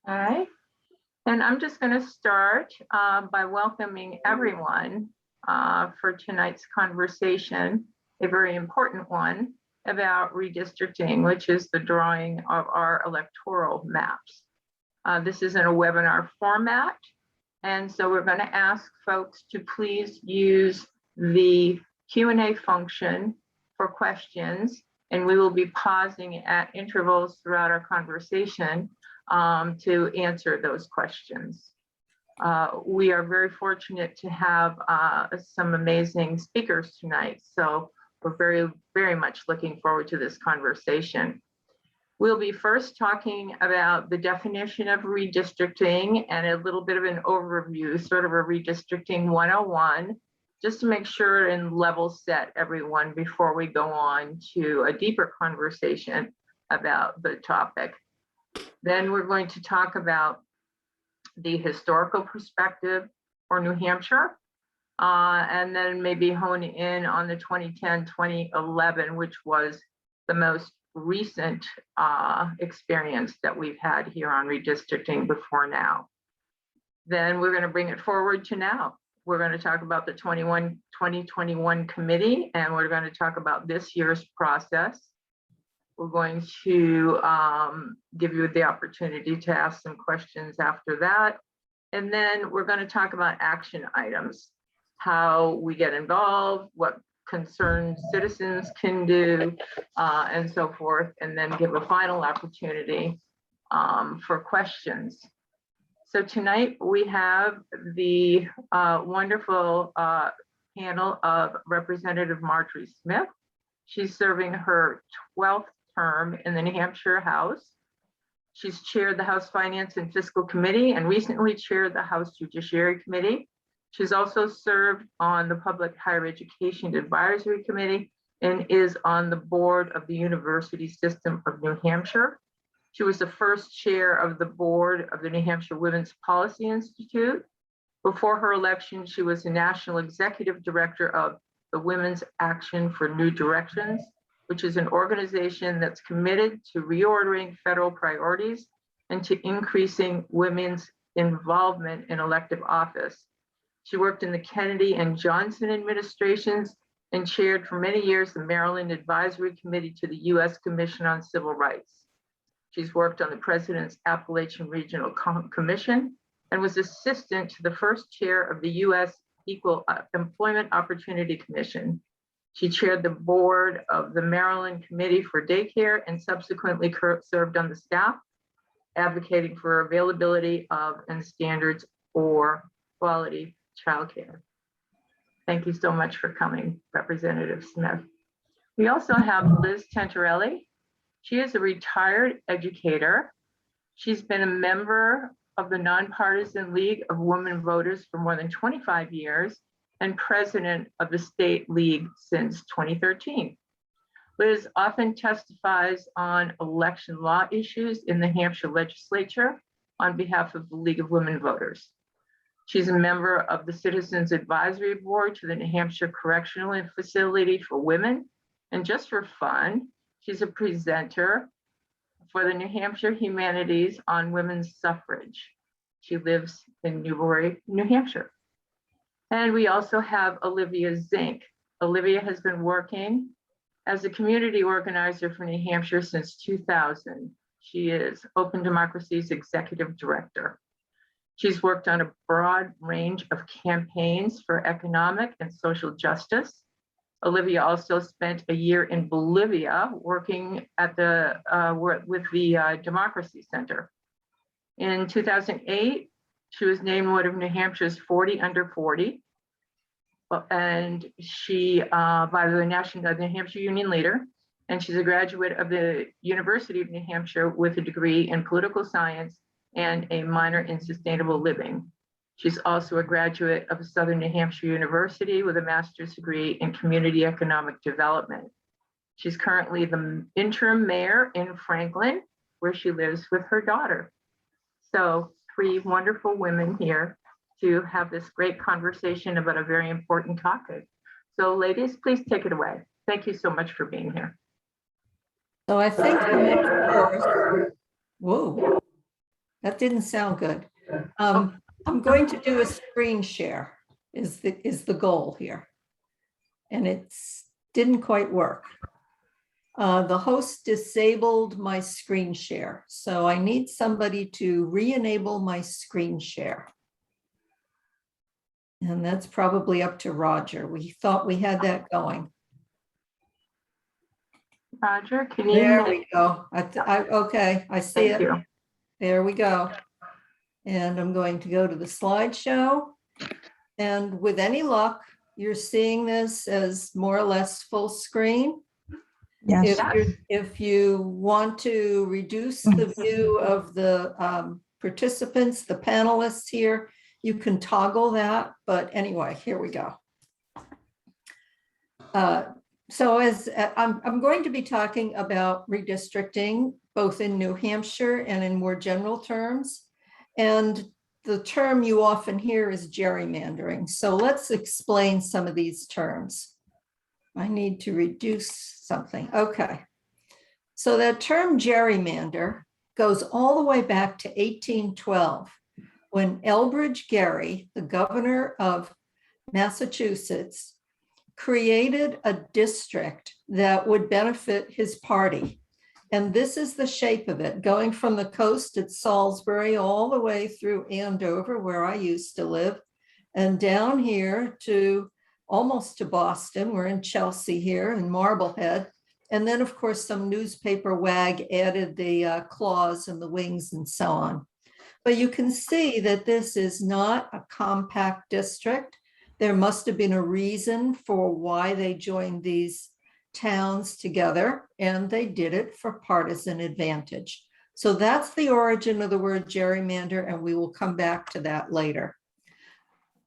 Okay, and I'm just going to start by welcoming everyone for tonight's conversation, a very important one about redistricting, which is the drawing of our electoral maps. This is in a webinar format, and so we're going to ask folks to please use the Q&A function for questions, and we will be pausing at intervals throughout our conversation to answer those questions. We are very fortunate to have some amazing speakers tonight, so we're very much looking forward to this conversation. We'll be first talking about the definition of redistricting and a little bit of an overview, sort of a redistricting 101, just to make sure and level set everyone before we go on to a deeper conversation about the topic. Then we're going to talk about the historical perspective for New Hampshire, and then maybe hone in on the 2010-2011, which was the most recent experience that we've had here on redistricting before now. Then we're going to bring it forward to now. We're going to talk about the 2021 committee, and we're going to talk about this year's process. We're going to give you the opportunity to ask some questions after that. And then we're going to talk about action items, how we get involved, what concerned citizens can do, and so forth, and then give a final opportunity for questions. So tonight we have the wonderful panel of Representative Marjorie Smith. She's serving her 12th term in the New Hampshire House. She's chaired the House Finance and Fiscal Committee and recently chaired the House Judiciary Committee. She's also served on the Public Higher Education Advisory Committee and is on the board of the University System of New Hampshire. She was the first chair of the board of the New Hampshire Women's Policy Institute. Before her election, she was the National Executive Director of the Women's Action for New Directions, which is an organization that's committed to reordering federal priorities and to increasing women's involvement in elective office. She worked in the Kennedy and Johnson administrations and chaired for many years the Maryland Advisory Committee to the U.S. Commission on Civil Rights. She's worked on the President's Appalachian Regional Commission and was assistant to the first chair of the U.S. Equal Employment Opportunity Commission. She chaired the board of the Maryland Committee for Daycare and subsequently served on the staff, advocating for availability of and standards for quality childcare. Thank you so much for coming, Representative Smith. We also have Liz Tentarelli. She is a retired educator. She's been a member of the Nonpartisan League of Women Voters for more than 25 years and president of the State League since 2013. Liz often testifies on election law issues in the Hampshire legislature on behalf of the League of Women Voters. She's a member of the Citizens Advisory Board to the New Hampshire Correctional Facility for Women. And just for fun, she's a presenter for the New Hampshire Humanities on Women's Suffrage. She lives in Newbury, New Hampshire. And we also have Olivia Zink. Olivia has been working as a community organizer for New Hampshire since 2000. She is Open Democracy's executive director. She's worked on a broad range of campaigns for economic and social justice. Olivia also spent a year in Bolivia working at with the Democracy Center. In 2008, she was named one of New Hampshire's 40 under 40, and she by the New Hampshire Union Leader, and she's a graduate of the University of New Hampshire with a degree in political science and a minor in sustainable living. She's also a graduate of Southern New Hampshire University with a master's degree in community economic development. She's currently the interim mayor in Franklin, where she lives with her daughter. So 3 wonderful women here to have this great conversation about a very important topic. So ladies, please take it away. Thank you so much for being here. So I think the next course, whoa. That didn't sound good. I'm going to do a screen share is the goal here. And didn't quite work. The host disabled my screen share. So I need somebody to re-enable my screen share. And that's probably up to Roger. We thought we had that going. Roger, can you? There we go. Okay, I see it. Thank you. There we go. And I'm going to go to the slideshow. And with any luck, you're seeing this as more or less full screen. Yes. If you want to reduce the view of the participants, the panelists here, you can toggle that. But anyway, here we go. So as I'm going to be talking about redistricting, both in New Hampshire and in more general terms. And the term you often hear is gerrymandering. So let's explain some of these terms. I need to reduce something. Okay. So that term gerrymander goes all the way back to 1812, when Elbridge Gerry, the governor of Massachusetts, created a district that would benefit his party. And this is the shape of it, going from the coast at Salisbury all the way through Andover, where I used to live, and down here to almost to Boston. We're in Chelsea here and Marblehead. And then, of course, some newspaper wag added the claws and the wings and so on. But you can see that this is not a compact district. There must have been a reason for why they joined these towns together, and they did it for partisan advantage. So that's the origin of the word gerrymander, and we will come back to that later.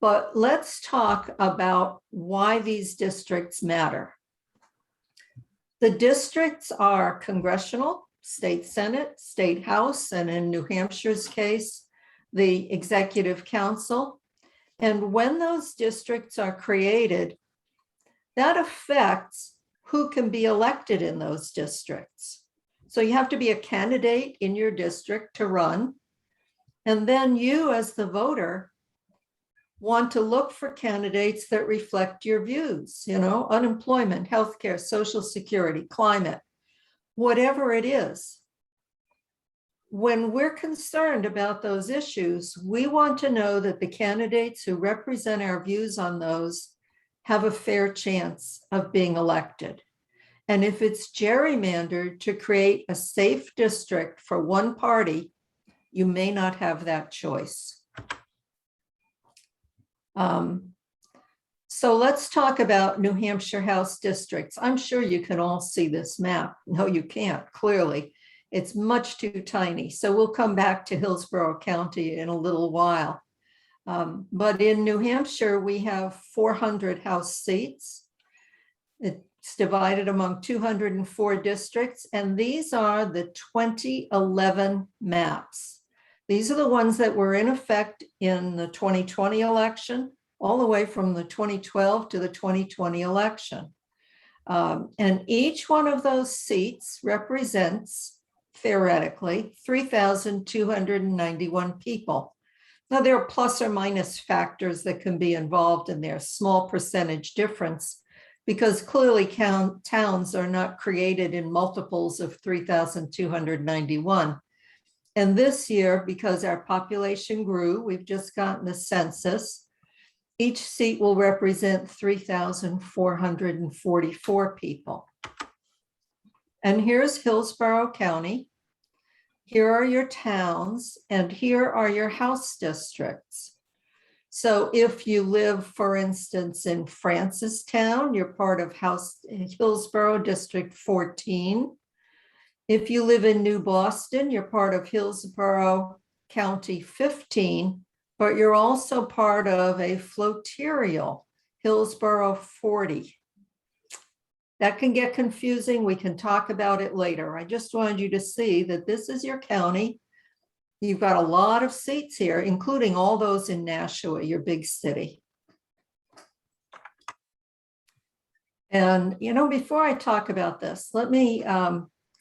But let's talk about why these districts matter. The districts are congressional, state Senate, state House, and in New Hampshire's case, the Executive Council. And when those districts are created, that affects who can be elected in those districts. So you have to be a candidate in your district to run. And then you, as the voter, want to look for candidates that reflect your views, unemployment, healthcare, social security, climate, whatever it is. When we're concerned about those issues, we want to know that the candidates who represent our views on those have a fair chance of being elected. And if it's gerrymandered to create a safe district for one party, you may not have that choice. So let's talk about New Hampshire House districts. I'm sure you can all see this map. No, you can't, clearly. It's much too tiny. So we'll come back to Hillsborough County in a little while. But in New Hampshire, we have 400 House seats. It's divided among 204 districts, and these are the 2011 maps. These are the ones that were in effect in the 2020 election, all the way from the 2012 to the 2020 election. And each one of those seats represents, theoretically, 3,291 people. Now, there are plus or minus factors that can be involved in their small percentage difference, because clearly towns are not created in multiples of 3,291. And this year, because our population grew, we've just gotten the census, each seat will represent 3,444 people. And here's Hillsborough County. Here are your towns, and here are your House districts. So if you live, for instance, in Francistown, you're part of Hillsborough District 14. If you live in New Boston, you're part of Hillsborough County 15, but you're also part of a flotarial, Hillsborough 40. That can get confusing. We can talk about it later. I just wanted you to see that this is your county. You've got a lot of seats here, including all those in Nashua, your big city. And, before I talk about this, let me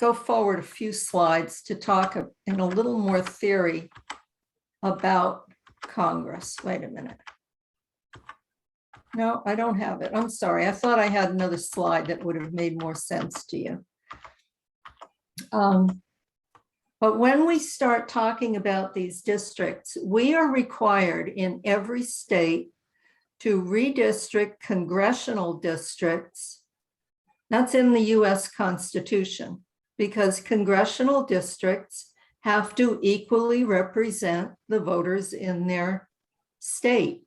go forward a few slides to talk in a little more theory about Congress. Wait a minute. No, I don't have it. I'm sorry. I thought I had another slide that would have made more sense to you. But when we start talking about these districts, we are required in every state to redistrict congressional districts. That's in the US Constitution, because congressional districts have to equally represent the voters in their state.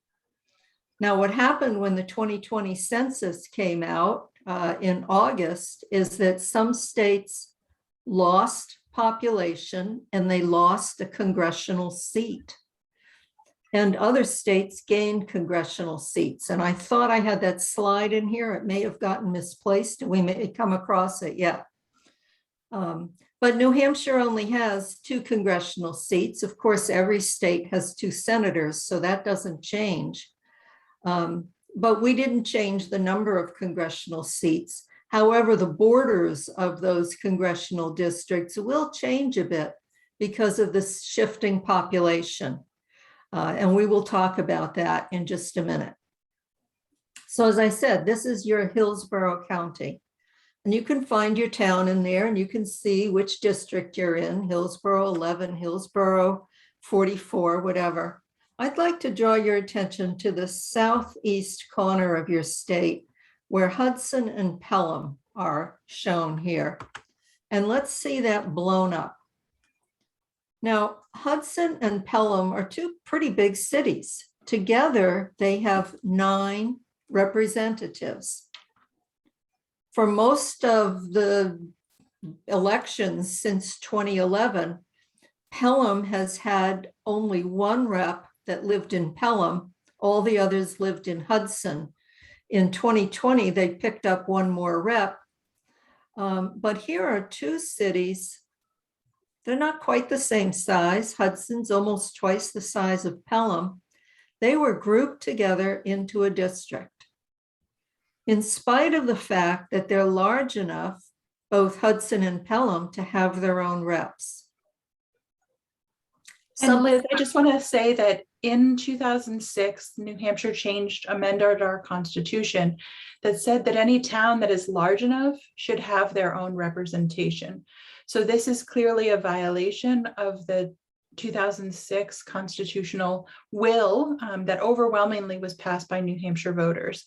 Now, what happened when the 2020 census came out in August is that some states lost population and they lost a congressional seat. And other states gained congressional seats. And I thought I had that slide in here. It may have gotten misplaced. We may come across it yet. But New Hampshire only has 2 congressional seats. Of course, every state has 2 senators, so that doesn't change. But we didn't change the number of congressional seats. However, the borders of those congressional districts will change a bit because of this shifting population. And we will talk about that in just a minute. So as I said, this is your Hillsborough County. And you can find your town in there and you can see which district you're in, Hillsborough 11, Hillsborough 44, whatever. I'd like to draw your attention to the southeast corner of your state where Hudson and Pelham are shown here. And let's see that blown up. Now, Hudson and Pelham are 2 pretty big cities. Together, they have 9 representatives. For most of the elections since 2011, Pelham has had only 1 rep that lived in Pelham. All the others lived in Hudson. In 2020, they picked up 1 more rep. But here are 2 cities. They're not quite the same size. Hudson's almost twice the size of Pelham. They were grouped together into a district. In spite of the fact that they're large enough, both Hudson and Pelham, to have their own reps. And Liz, I just want to say that in 2006, New Hampshire amended our constitution that said that any town that is large enough should have their own representation. So this is clearly a violation of the 2006 constitutional will that overwhelmingly was passed by New Hampshire voters.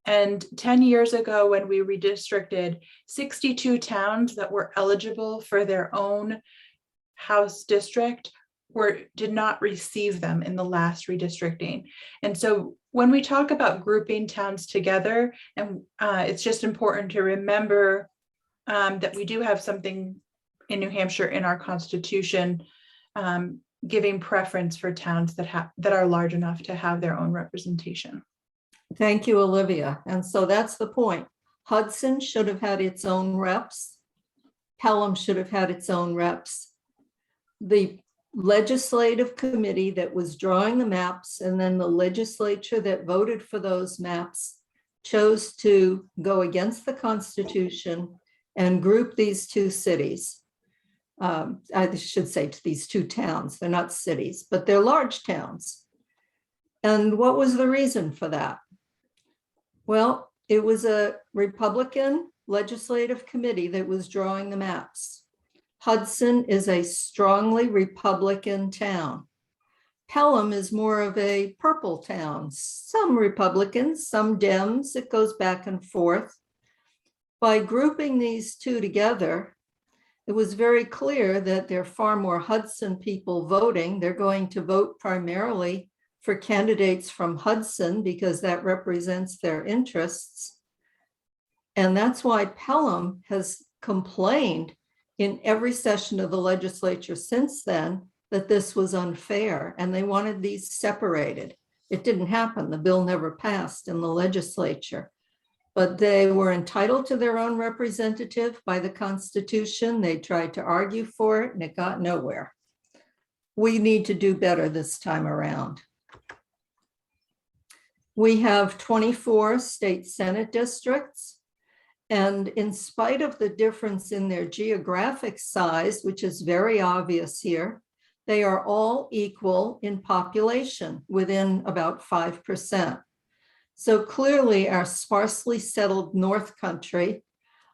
And 10 years ago, when we redistricted, 62 towns that were eligible for their own House district did not receive them in the last redistricting. And so when we talk about grouping towns together, and it's just important to remember that we do have something in New Hampshire in our constitution giving preference for towns that are large enough to have their own representation. Thank you, Olivia. And so that's the point. Hudson should have had its own reps. Pelham should have had its own reps. The legislative committee that was drawing the maps and then the legislature that voted for those maps chose to go against the Constitution and group these 2 cities. I should say to these 2 towns. They're not cities, but they're large towns. And what was the reason for that? Well, it was a Republican legislative committee that was drawing the maps. Hudson is a strongly Republican town. Pelham is more of a purple town. Some Republicans, some Dems, it goes back and forth. By grouping these 2 together, it was very clear that there are far more Hudson people voting. They're going to vote primarily for candidates from Hudson because that represents their interests. And that's why Pelham has complained in every session of the legislature since then that this was unfair and they wanted these separated. It didn't happen. The bill never passed in the legislature, but they were entitled to their own representative by the Constitution. They tried to argue for it and it got nowhere. We need to do better this time around. We have 24 state Senate districts. And in spite of the difference in their geographic size, which is very obvious here, they are all equal in population within about 5%. So clearly our sparsely settled North Country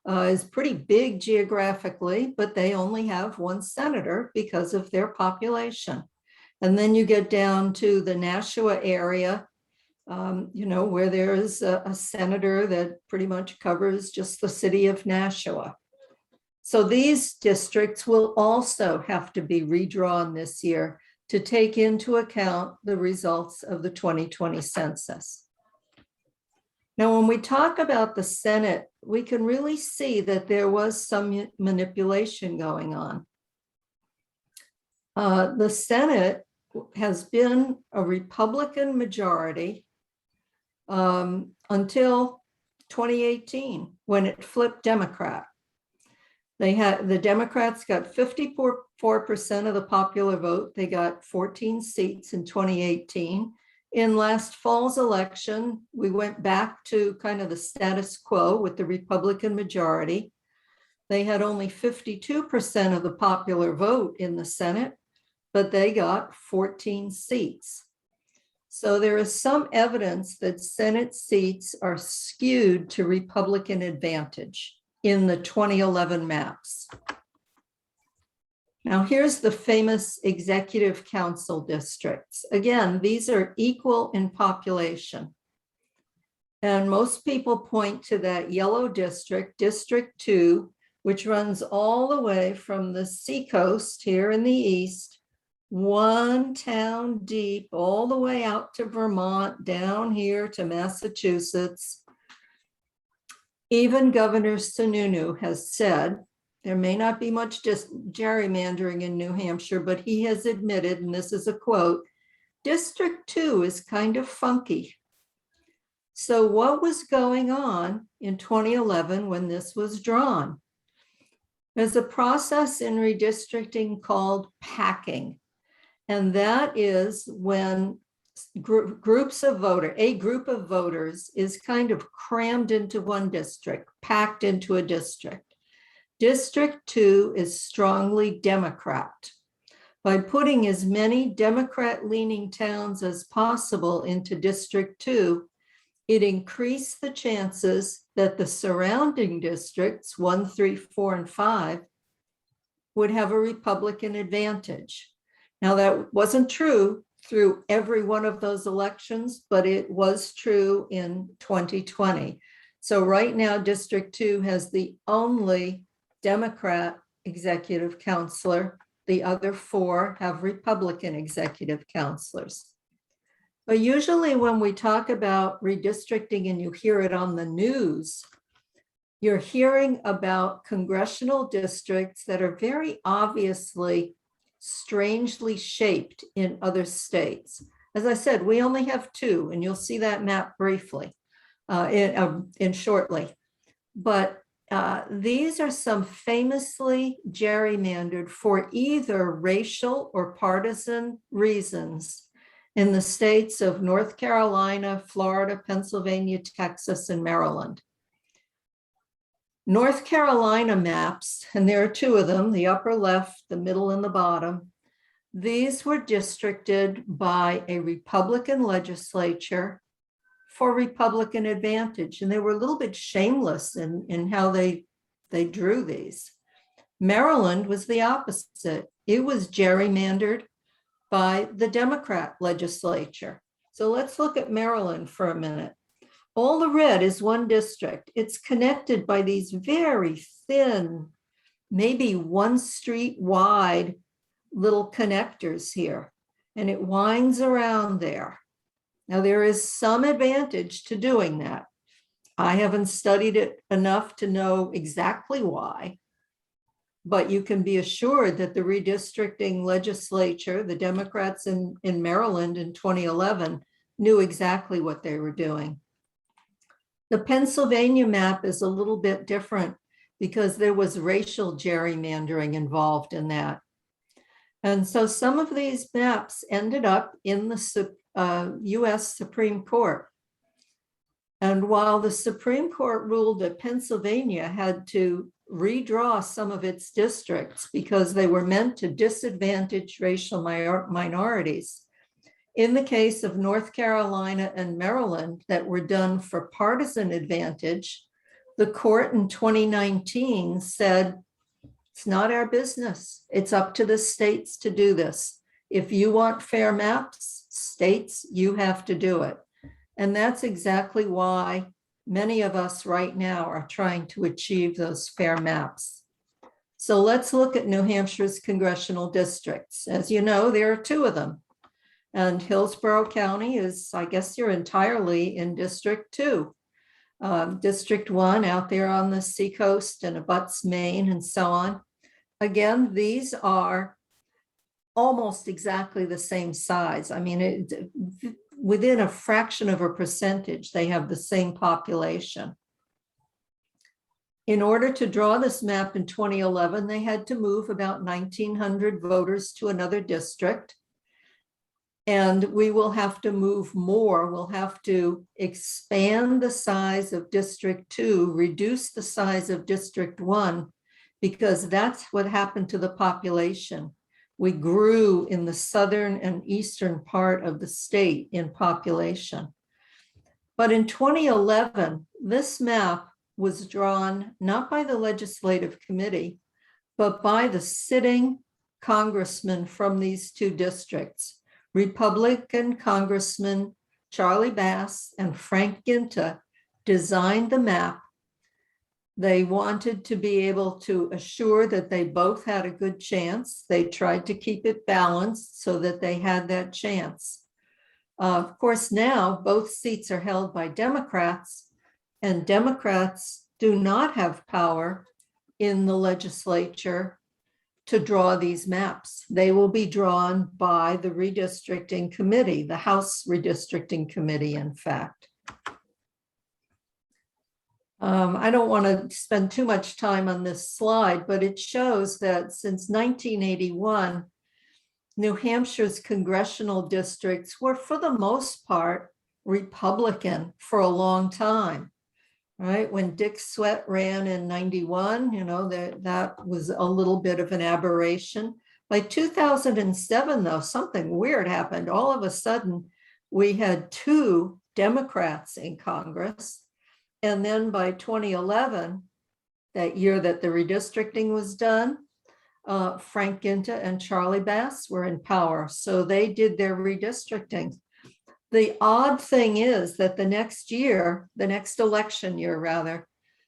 is pretty big geographically, but they only have one senator because of their population. And then you get down to the Nashua area, where there is a senator that pretty much covers just the city of Nashua. So these districts will also have to be redrawn this year to take into account the results of the 2020 census. Now, when we talk about the Senate, we can really see that there was some manipulation going on. The Senate has been a Republican majority until 2018, when it flipped Democrat. The Democrats got 54% of the popular vote. They got 14 seats in 2018. In last fall's election, we went back to kind of the status quo with the Republican majority. They had only 52% of the popular vote in the Senate, but they got 14 seats. So there is some evidence that Senate seats are skewed to Republican advantage in the 2011 maps. Now here's the famous executive council districts. Again, these are equal in population. And most people point to that yellow district, District 2, which runs all the way from the seacoast here in the east, one town deep, all the way out to Vermont, down here to Massachusetts. Even Governor Sununu has said, there may not be much just gerrymandering in New Hampshire, but he has admitted, and this is a quote, District 2 is kind of funky. So what was going on in 2011 when this was drawn? There's a process in redistricting called packing. And that is when a group of voters is kind of crammed into one district, packed into a district. District 2 is strongly Democrat. By putting as many Democrat-leaning towns as possible into District 2, it increased the chances that the surrounding districts, 1, 3, 4, and 5, would have a Republican advantage. Now, that wasn't true through every one of those elections, but it was true in 2020. So right now, District 2 has the only Democrat executive counselor. The other 4 have Republican executive counselors. But usually when we talk about redistricting and you hear it on the news, you're hearing about congressional districts that are very obviously strangely shaped in other states. As I said, we only have 2, and you'll see that map briefly in shortly. But these are some famously gerrymandered for either racial or partisan reasons in the states of North Carolina, Florida, Pennsylvania, Texas, and Maryland. North Carolina maps, and there are 2 of them, the upper left, the middle, and the bottom. These were districted by a Republican legislature for Republican advantage. And they were a little bit shameless in how they drew these. Maryland was the opposite. It was gerrymandered by the Democrat legislature. So let's look at Maryland for a minute. All the red is one district. It's connected by these very thin, maybe 1 street wide little connectors here, and it winds around there. Now, there is some advantage to doing that. I haven't studied it enough to know exactly why, but you can be assured that the redistricting legislature, the Democrats in Maryland in 2011, knew exactly what they were doing. The Pennsylvania map is a little bit different because there was racial gerrymandering involved in that. And so some of these maps ended up in the US Supreme Court. And while the Supreme Court ruled that Pennsylvania had to redraw some of its districts because they were meant to disadvantage racial minorities, in the case of North Carolina and Maryland that were done for partisan advantage, the court in 2019 said, it's not our business. It's up to the states to do this. If you want fair maps, states, you have to do it. And that's exactly why many of us right now are trying to achieve those fair maps. So let's look at New Hampshire's congressional districts. As you know, there are 2 of them. And Hillsborough County is, I guess you're entirely in District 2. District 1 out there on the seacoast and abuts Maine and so on. Again, these are almost exactly the same size. I mean, within a fraction of a percentage, they have the same population. In order to draw this map in 2011, they had to move about 1,900 voters to another district. And we will have to move more. We'll have to expand the size of District 2, reduce the size of District 1, because that's what happened to the population. We grew in the southern and eastern part of the state in population. But in 2011, this map was drawn not by the legislative committee, but by the sitting congressmen from these 2 districts. Republican Congressman Charlie Bass and Frank Ginta designed the map. They wanted to be able to assure that they both had a good chance. They tried to keep it balanced so that they had that chance. Of course, now both seats are held by Democrats, and Democrats do not have power in the legislature to draw these maps. They will be drawn by the redistricting committee, the House Redistricting Committee, in fact. I don't want to spend too much time on this slide, but it shows that since 1981, New Hampshire's congressional districts were, for the most part, Republican for a long time. Right, when Dick Sweat ran in 91, you know, that was a little bit of an aberration. By 2007, though, something weird happened. All of a sudden, we had 2 Democrats in Congress. And then by 2011, that year that the redistricting was done, Frank Ginta and Charlie Bass were in power. So they did their redistricting. The odd thing is that the next election year rather,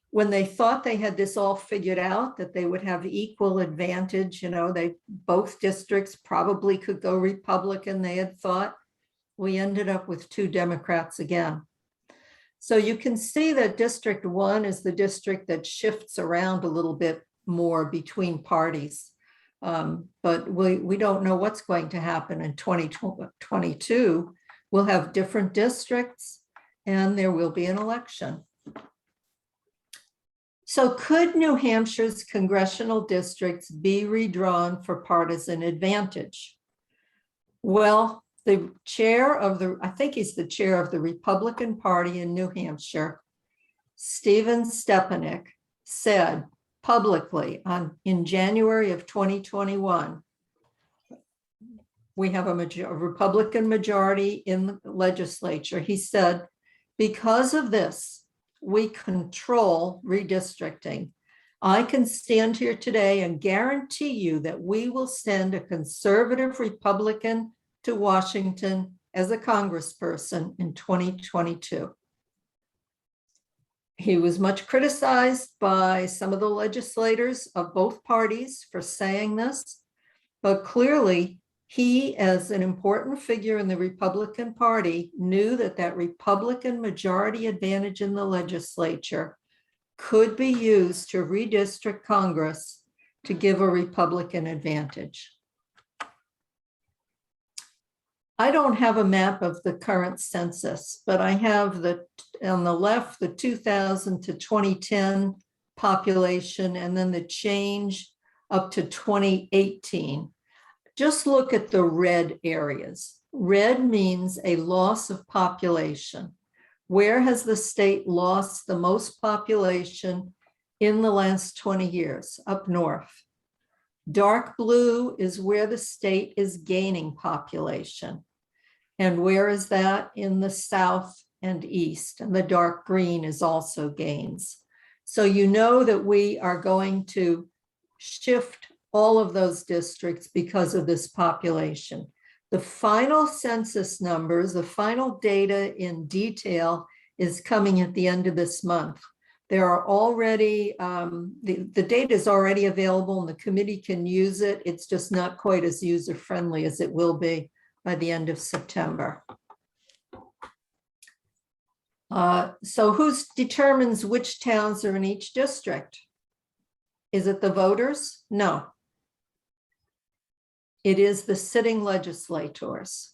when they thought they had this all figured out, that they would have equal advantage, you know, both districts probably could go Republican, they had thought, we ended up with 2 Democrats again. So you can see that District 1 is the district that shifts around a little bit more between parties. But we don't know what's going to happen in 2022. We'll have different districts and there will be an election. So could New Hampshire's congressional districts be redrawn for partisan advantage? Well, the chair of I think he's the chair of the Republican Party in New Hampshire, Stephen Stepanek, said publicly in January of 2021, we have a Republican majority in the legislature. He said, because of this, we control redistricting. I can stand here today and guarantee you that we will send a conservative Republican to Washington as a congressperson in 2022. He was much criticized by some of the legislators of both parties for saying this, but clearly he, as an important figure in the Republican Party, knew that that Republican majority advantage in the legislature could be used to redistrict Congress to give a Republican advantage. I don't have a map of the current census, but I have on the left, the 2000 to 2010 population, and then the change up to 2018. Just look at the red areas. Red means a loss of population. Where has the state lost the most population in the last 20 years? Up north. Dark blue is where the state is gaining population. And where is that? In the south and east. And the dark green is also gains. So you know that we are going to shift all of those districts because of this population. The final census numbers, the final data in detail is coming at the end of this month. There are already, the data is already available and the committee can use it. It's just not quite as user-friendly as it will be by the end of September. So who determines which towns are in each district? Is it the voters? No. It is the sitting legislators.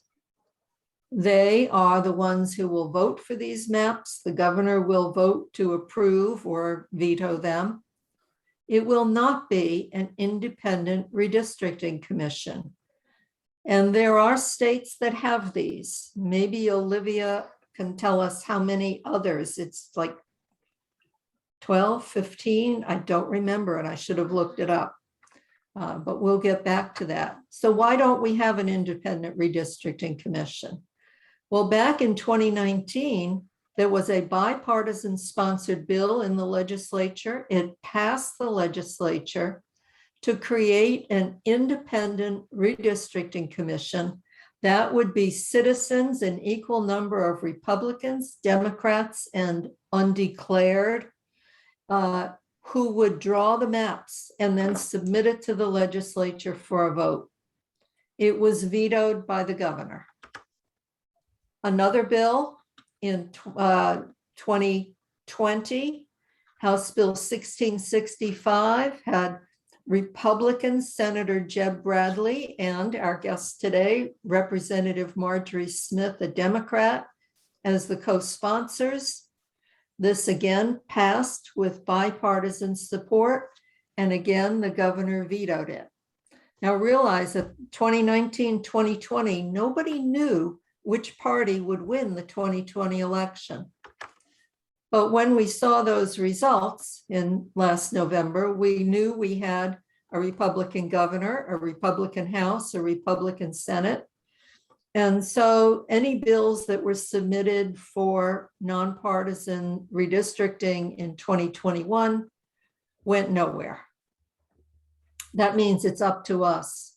They are the ones who will vote for these maps. The governor will vote to approve or veto them. It will not be an independent redistricting commission. And there are states that have these. Maybe Olivia can tell us how many others. It's like 12, 15. I don't remember and I should have looked it up. But we'll get back to that. So why don't we have an independent redistricting commission? Well, back in 2019, there was a bipartisan sponsored bill in the legislature. It passed the legislature to create an independent redistricting commission that would be citizens, an equal number of Republicans, Democrats, and undeclared, who would draw the maps and then submit it to the legislature for a vote. It was vetoed by the governor. Another bill in 2020, House Bill 1665, had Republican Senator Jeb Bradley and our guest today, Representative Marjorie Smith, a Democrat, as the co-sponsors. This again passed with bipartisan support, and again, the governor vetoed it. Now realize that 2019, 2020, nobody knew which party would win the 2020 election. But when we saw those results in last November, we knew we had a Republican governor, a Republican House, a Republican Senate. And so any bills that were submitted for nonpartisan redistricting in 2021 went nowhere. That means it's up to us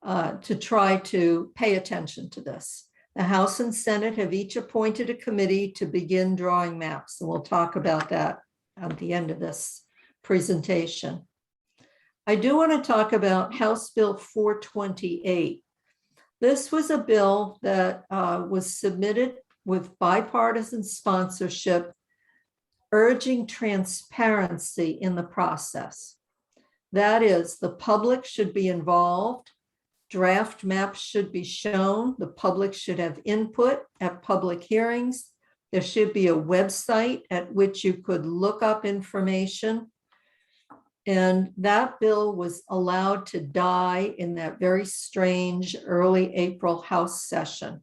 to try to pay attention to this. The House and Senate have each appointed a committee to begin drawing maps, and we'll talk about that at the end of this presentation. I do want to talk about House Bill 428. This was a bill that was submitted with bipartisan sponsorship, urging transparency in the process. That is, the public should be involved. Draft maps should be shown. The public should have input at public hearings. There should be a website at which you could look up information. And that bill was allowed to die in that very strange early April House session.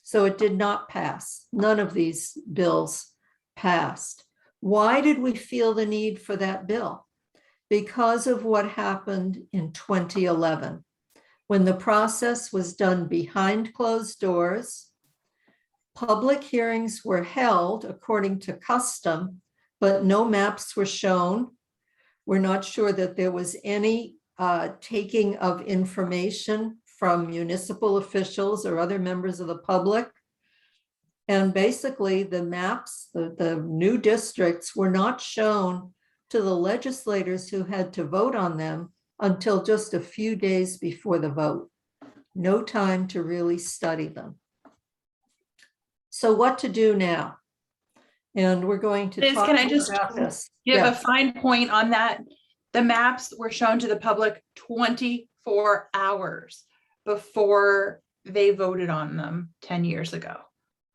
So it did not pass. None of these bills passed. Why did we feel the need for that bill? Because of what happened in 2011. When the process was done behind closed doors, public hearings were held according to custom, but no maps were shown. We're not sure that there was any taking of information from municipal officials or other members of the public. And basically the maps, the new districts were not shown to the legislators who had to vote on them until just a few days before the vote. No time to really study them. So what to do now? And we're going to talk Can I just about this. give a fine point on that? The maps were shown to the public 24 hours before they voted on them 10 years ago.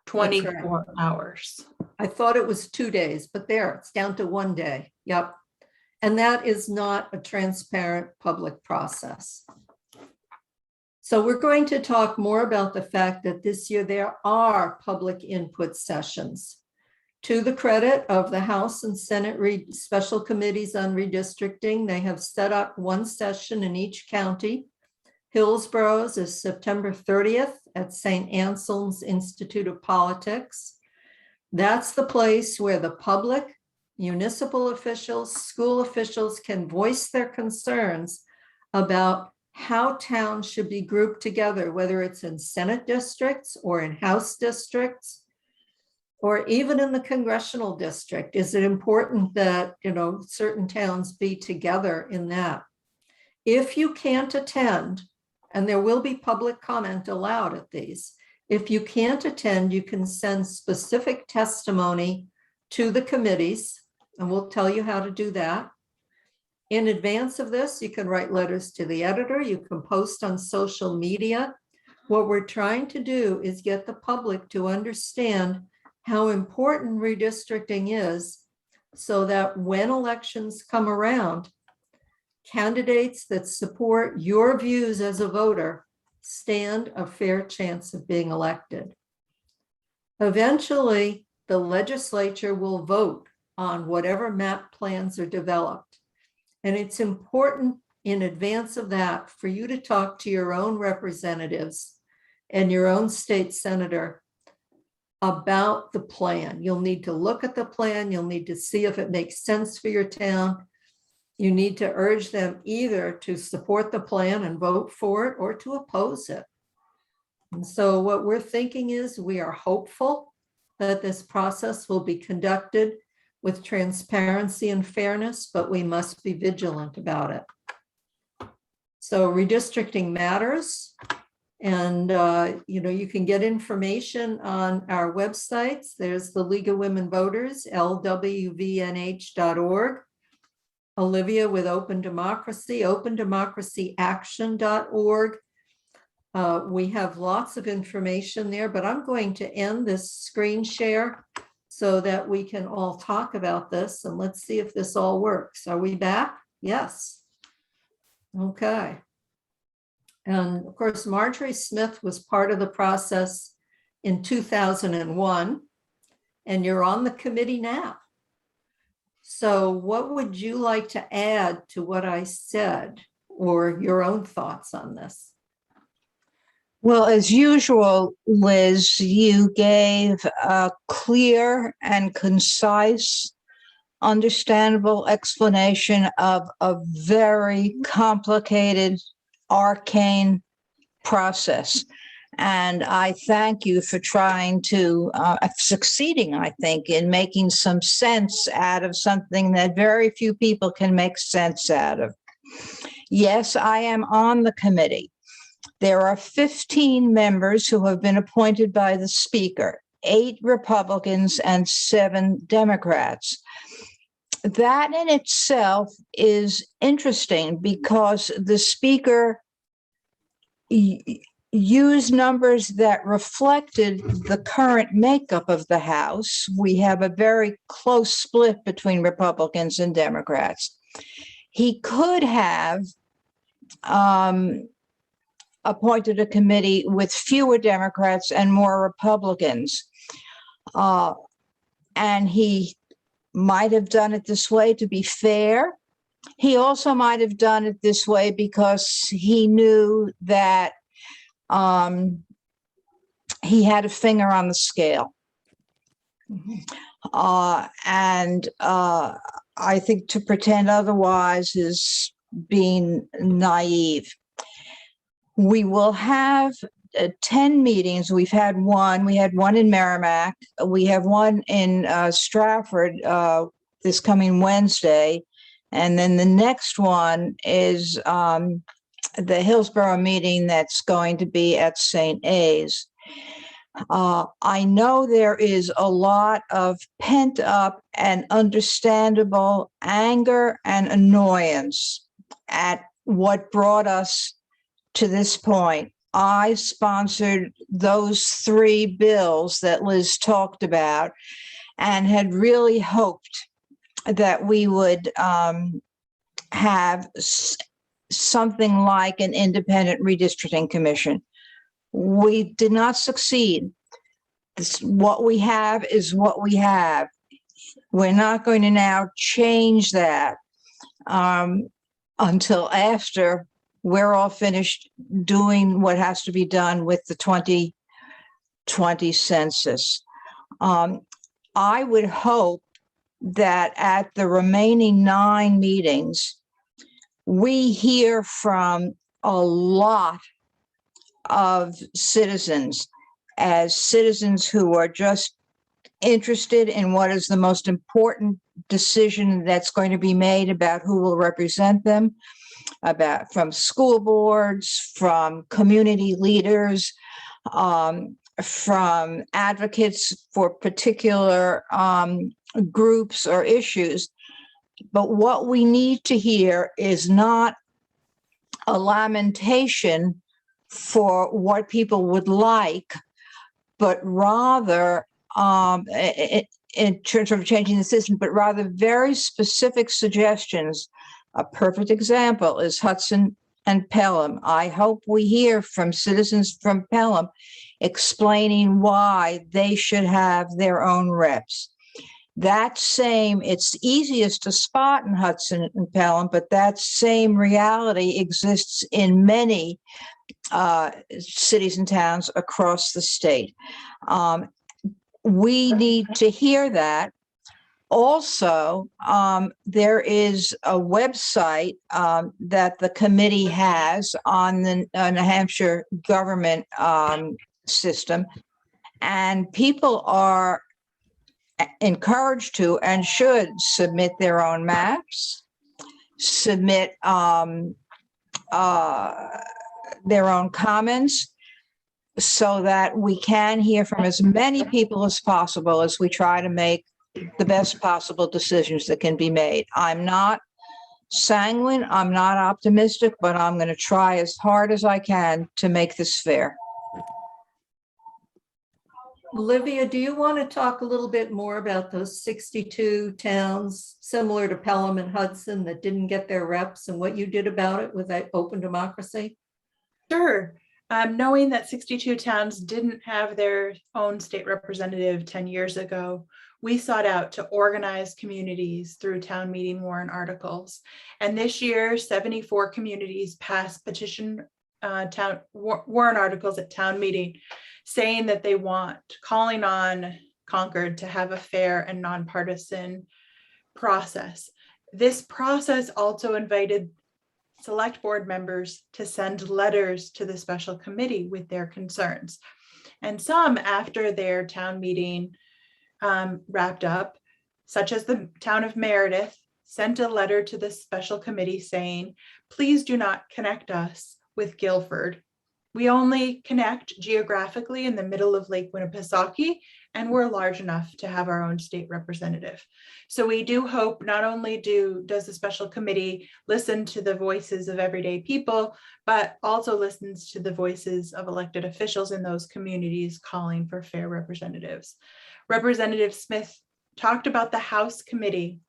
24 hours. I thought it was 2 days, but there, it's down to 1 day. Yep. And that is not a transparent public process. So we're going to talk more about the fact that this year there are public input sessions. To the credit of the House and Senate Special Committees on Redistricting, they have set up one session in each county. Hillsborough's is September 30th at St. Anselm's Institute of Politics. That's the place where the public, municipal officials, school officials can voice their concerns about how towns should be grouped together, whether it's in Senate districts or in House districts, or even in the congressional district. Is it important that, certain towns be together in that? If you can't attend, and there will be public comment allowed at these, if you can't attend, you can send specific testimony to the committees, and we'll tell you how to do that. In advance of this, you can write letters to the editor, you can post on social media. What we're trying to do is get the public to understand how important redistricting is, so that when elections come around, candidates that support your views as a voter stand a fair chance of being elected. Eventually, the legislature will vote on whatever map plans are developed. And it's important in advance of that for you to talk to your own representatives and your own state senator about the plan. You'll need to look at the plan. You'll need to see if it makes sense for your town. You need to urge them either to support the plan and vote for it or to oppose it. And so what we're thinking is we are hopeful that this process will be conducted with transparency and fairness, but we must be vigilant about it. So Redistricting Matters. And, you can get information on our websites. There's the League of Women Voters, lwvnh.org. Olivia with Open Democracy, opendemocracyaction.org. We have lots of information there, but I'm going to end this screen share so that we can all talk about this, and let's see if this all works. Are we back? Yes. Okay. And of course, Marjorie Smith was part of the process in 2001, and you're on the committee now. So what would you like to add to what I said, or your own thoughts on this? Well, as usual, Liz, you gave a clear and concise, understandable explanation of a very complicated, arcane process. And I thank you for trying to, succeeding, I think, in making some sense out of something that very few people can make sense out of. Yes, I am on the committee. There are 15 members who have been appointed by the Speaker, 8 Republicans and 7 Democrats. That in itself is interesting because the Speaker used numbers that reflected the current makeup of the House. We have a very close split between Republicans and Democrats. He could have appointed a committee with fewer Democrats and more Republicans. And he might have done it this way to be fair. He also might have done it this way because he knew that he had a finger on the scale. And I think to pretend otherwise is being naive. We will have 10 meetings. We've had one. We had one in Merrimack. We have one in Stratford this coming Wednesday. And then the next one is the Hillsborough meeting that's going to be at St. A's. I know there is a lot of pent up and understandable anger and annoyance at what brought us to this point. I sponsored those 3 bills that Liz talked about and had really hoped that we would have something like an independent redistricting commission. We did not succeed. what we have is what we have. We're not going to now change that until after we're all finished doing what has to be done with the 2020 census. I would hope that at the remaining 9 meetings, we hear from a lot of citizens, as citizens who are just interested in what is the most important decision that's going to be made about who will represent them, from school boards, from community leaders, from advocates for particular groups or issues. But what we need to hear is not a lamentation for what people would like, but rather in terms of changing the system, but rather very specific suggestions. A perfect example is Hudson and Pelham. I hope we hear from citizens from Pelham explaining why they should have their own reps. It's easiest to spot in Hudson and Pelham, but that same reality exists in many cities and towns across the state. We need to hear that. Also, there is a website that the committee has on the New Hampshire government system, and people are encouraged to and should submit their own maps, submit their own comments, so that we can hear from as many people as possible as we try to make the best possible decisions that can be made. I'm not sanguine, I'm not optimistic, but I'm going to try as hard as I can to make this fair. Olivia, do you want to talk a little bit more about those 62 towns similar to Pelham and Hudson that didn't get their reps and what you did about it with that open democracy? Sure. Knowing that 62 towns didn't have their own state representative 10 years ago, we sought out to organize communities through town meeting warrant articles. And this year, 74 communities passed petition warrant articles at town meeting, saying that they want, calling on Concord to have a fair and nonpartisan process. This process also invited select board members to send letters to the special committee with their concerns. And some, after their town meeting wrapped up, such as the town of Meredith, sent a letter to the special committee saying, please do not connect us with Guilford. We only connect geographically in the middle of Lake Winnipesaukee, and we're large enough to have our own state representative. So we do hope not only does the special committee listen to the voices of everyday people, but also listens to the voices of elected officials in those communities calling for fair representatives. Representative Smith talked about the House committee.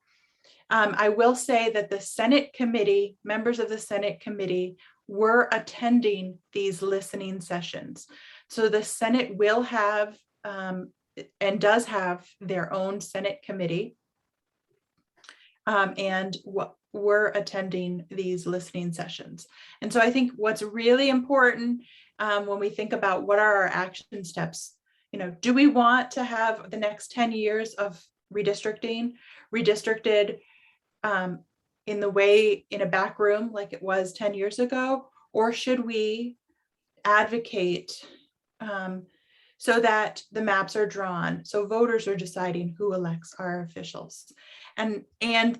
I will say that the Senate committee, members of the Senate committee, were attending these listening sessions. So the Senate will have and does have their own Senate committee, and we're attending these listening sessions. And so I think what's really important when we think about what are our action steps, do we want to have the next 10 years of redistricted in the way in a back room like it was 10 years ago, or should we advocate so that the maps are drawn, so voters are deciding who elects our officials? And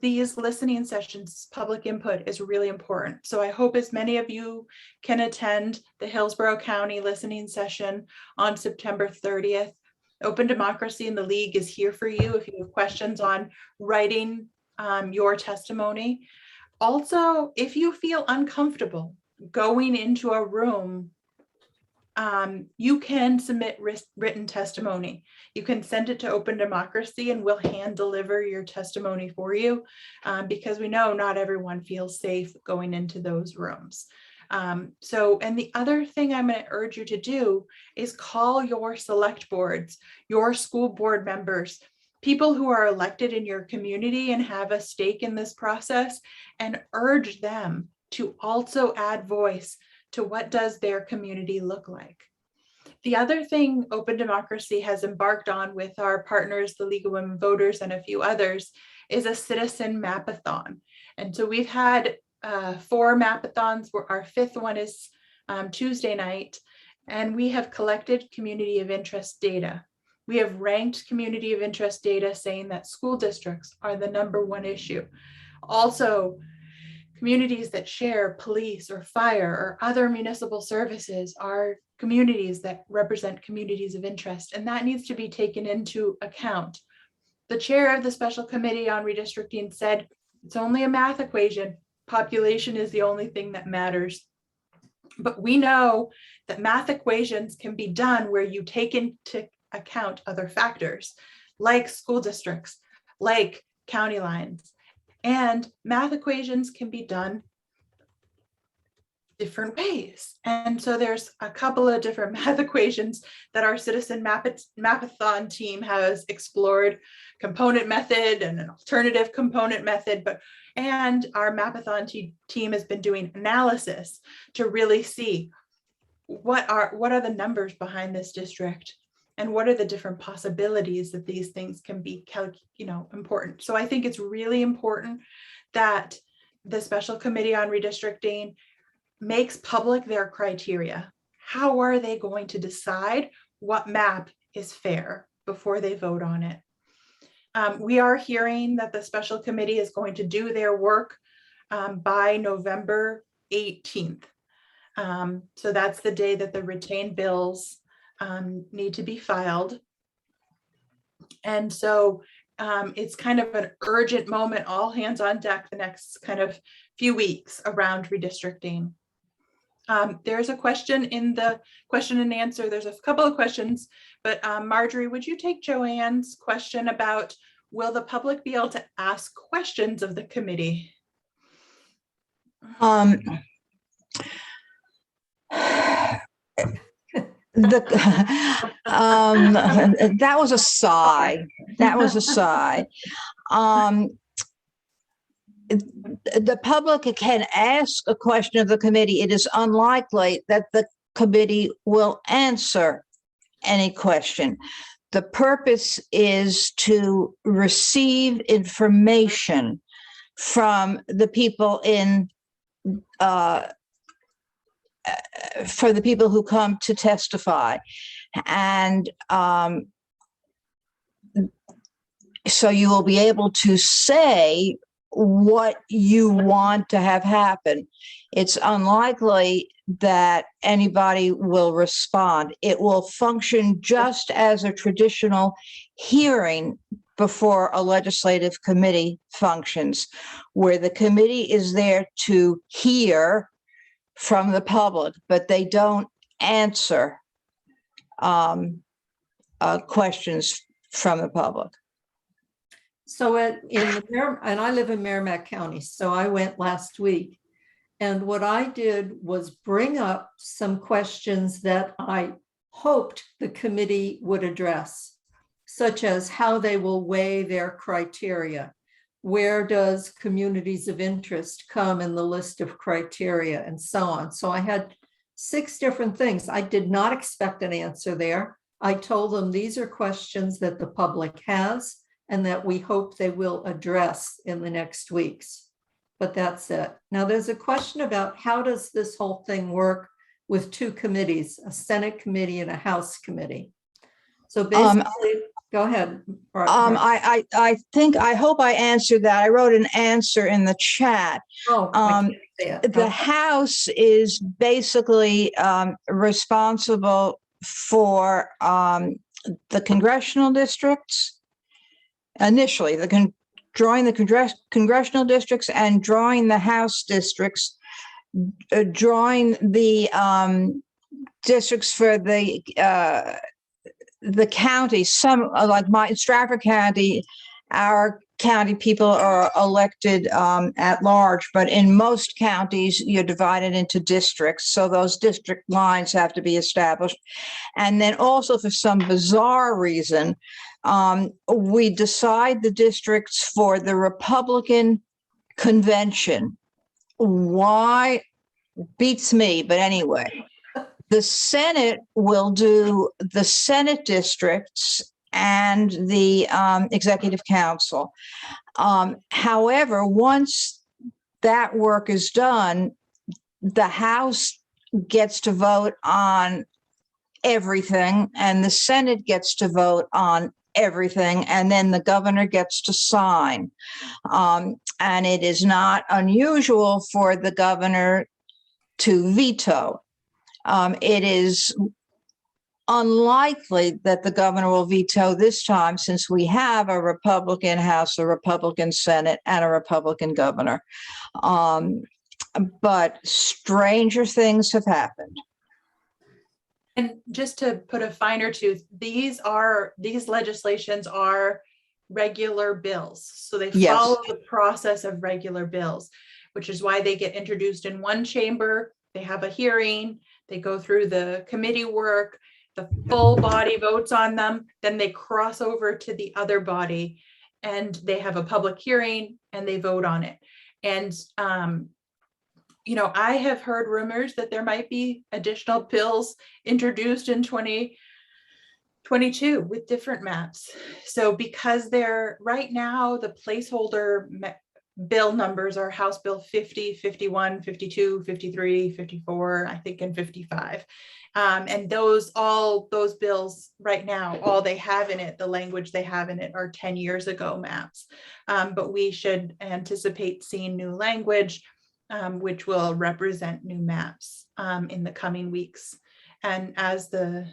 these listening sessions, public input is really important. So I hope as many of you can attend the Hillsborough County listening session on September 30th. Open Democracy in the League is here for you if you have questions on writing your testimony. Also, if you feel uncomfortable going into a room, you can submit written testimony. You can send it to Open Democracy and we'll hand deliver your testimony for you, because we know not everyone feels safe going into those rooms. And the other thing I'm going to urge you to do is call your select boards, your school board members, people who are elected in your community and have a stake in this process, and urge them to also add voice to what does their community look like. The other thing Open Democracy has embarked on with our partners, the League of Women Voters and a few others, is a citizen mapathon. And so we've had 4 mapathons, where our 5th one is Tuesday night, and we have collected community of interest data. We have ranked community of interest data saying that school districts are the #1 issue. Also, communities that share police or fire or other municipal services are communities that represent communities of interest, and that needs to be taken into account. The chair of the Special Committee on Redistricting said, it's only a math equation. Population is the only thing that matters. But we know that math equations can be done where you take into account other factors, like school districts, like county lines. And math equations can be done different ways. And so there's a couple of different math equations that our citizen mapathon team has explored, component method and an alternative component method, and our mapathon team has been doing analysis to really see what are the numbers behind this district and what are the different possibilities that these things can be important. So I think it's really important that the Special Committee on Redistricting makes public their criteria. How are they going to decide what map is fair before they vote on it? We are hearing that the Special Committee is going to do their work by November 18th. So that's the day that the retained bills need to be filed. And so it's kind of an urgent moment, all hands on deck the next kind of few weeks around redistricting. There's a question in the question and answer. There's a couple of questions, but Marjorie, would you take Joanne's question about, will the public be able to ask questions of the committee? That was a sigh. That was a sigh. The public can ask a question of the committee. It is unlikely that the committee will answer any question. The purpose is to receive information from the people for the people who come to testify. And so you will be able to say what you want to have happen. It's unlikely that anybody will respond. It will function just as a traditional hearing before a legislative committee functions, where the committee is there to hear from the public, but they don't answer questions from the public. So and I live in Merrimack County, so I went last week. And what I did was bring up some questions that I hoped the committee would address, such as how they will weigh their criteria. Where does communities of interest come in the list of criteria, and so on. So I had 6 different things. I did not expect an answer there. I told them these are questions that the public has and that we hope they will address in the next weeks. But that's it. Now there's a question about how does this whole thing work with 2 committees, a Senate committee and a House committee. So basically, go ahead. I hope I answered that. I wrote an answer in the chat. The House is basically responsible for the congressional districts. Initially, drawing the congressional districts and drawing the House districts, drawing the districts for the county. Some, like Stratford County, our county people are elected at large, but in most counties, you're divided into districts. So those district lines have to be established. And then also, for some bizarre reason, we decide the districts for the Republican convention. Why? Beats me, but anyway. The Senate will do the Senate districts and the Executive Council. However, once that work is done, the House gets to vote on everything, and the Senate gets to vote on everything, and then the governor gets to sign. And it is not unusual for the governor to veto. It is unlikely that the governor will veto this time, since we have a Republican House, a Republican Senate, and a Republican governor. But stranger things have happened. And just to put a finer tooth, these legislations are regular bills. So they Yes. follow the process of regular bills, which is why they get introduced in one chamber. They have a hearing, they go through the committee work, the full body votes on them, then they cross over to the other body and they have a public hearing and they vote on it. And, I have heard rumors that there might be additional bills introduced in 2022 with different maps. So because they're right now, the placeholder bill numbers are House Bill 50, 51, 52, 53, 54, I think, and 55. And those bills right now, all they have in it, the language they have in it, are 10 years ago maps. But we should anticipate seeing new language, which will represent new maps in the coming weeks. And as the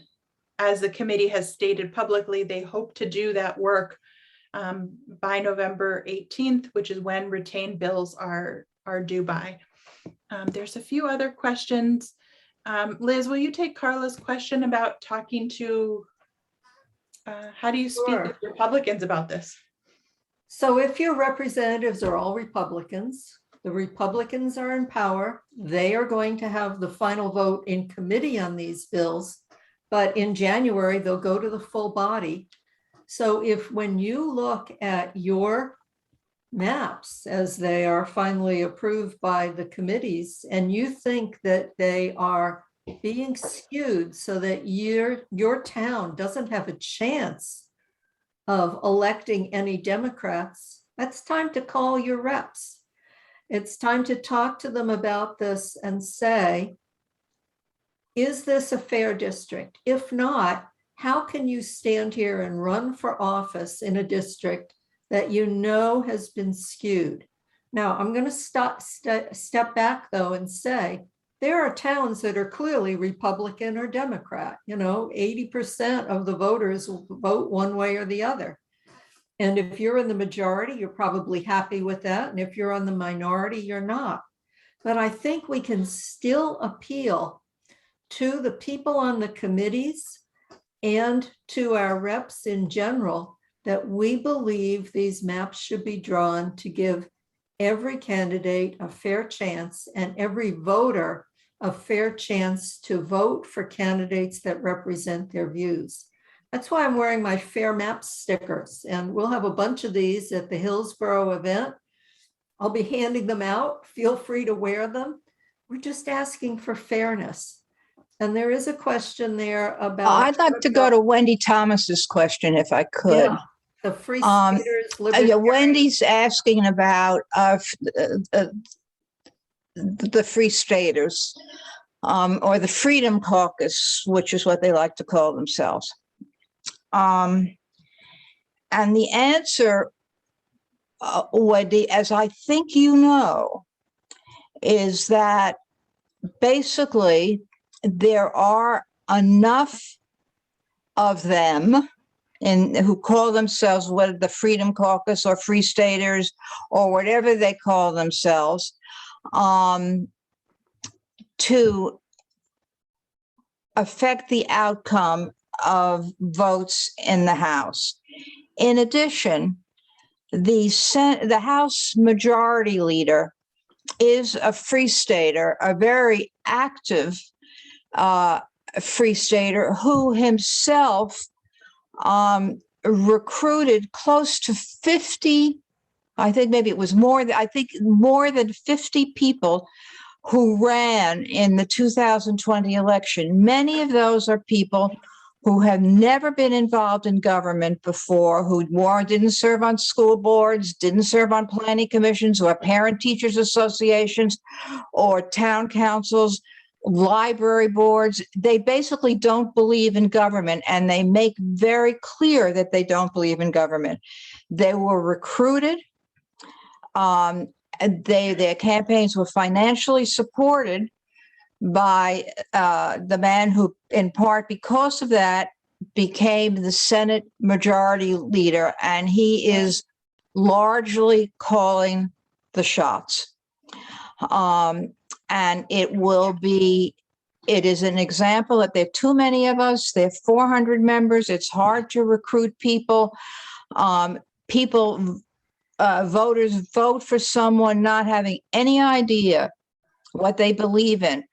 committee has stated publicly, they hope to do that work by November 18th, which is when retained bills are due by. There's a few other questions. Liz, will you take Carla's question about talking to, how do you speak Sure. with Republicans about this? So if your representatives are all Republicans, the Republicans are in power, they are going to have the final vote in committee on these bills, but in January, they'll go to the full body. So if when you look at your maps as they are finally approved by the committees, and you think that they are being skewed so that your town doesn't have a chance of electing any Democrats, that's time to call your reps. It's time to talk to them about this and say, is this a fair district? If not, how can you stand here and run for office in a district that you know has been skewed? Now, I'm going to step back, though, and say there are towns that are clearly Republican or Democrat. 80% of the voters will vote one way or the other. And if you're in the majority, you're probably happy with that. And if you're on the minority, you're not. But I think we can still appeal to the people on the committees and to our reps in general that we believe these maps should be drawn to give every candidate a fair chance and every voter a fair chance to vote for candidates that represent their views. That's why I'm wearing my Fair Map stickers, and we'll have a bunch of these at the Hillsborough event. I'll be handing them out. Feel free to wear them. We're just asking for fairness. And there is a question there about— I'd like to go to Wendy Thomas's question, if I could. Yeah, the free staters, Wendy's asking about the Free Staters, or the Freedom Caucus, which is what they like to call themselves. And the answer, Wendy, as I think you know, is that basically there are enough of them who call themselves the Freedom Caucus or Free Staters or whatever they call themselves, to affect the outcome of votes in the House. In addition, the House Majority Leader is a Free Stater, a very active Free Stater who himself recruited close to 50, I think maybe it was more than 50 people who ran in the 2020 election. Many of those are people who have never been involved in government before, who didn't serve on school boards, didn't serve on planning commissions or parent teachers associations or town councils, library boards. They basically don't believe in government, and they make very clear that they don't believe in government. They were recruited. Their campaigns were financially supported by the man who, in part because of that, became the Senate Majority Leader, and he is largely calling the shots. And it is an example that there are too many of us. There are 400 members. It's hard to recruit people. Voters vote for someone not having any idea what they believe in,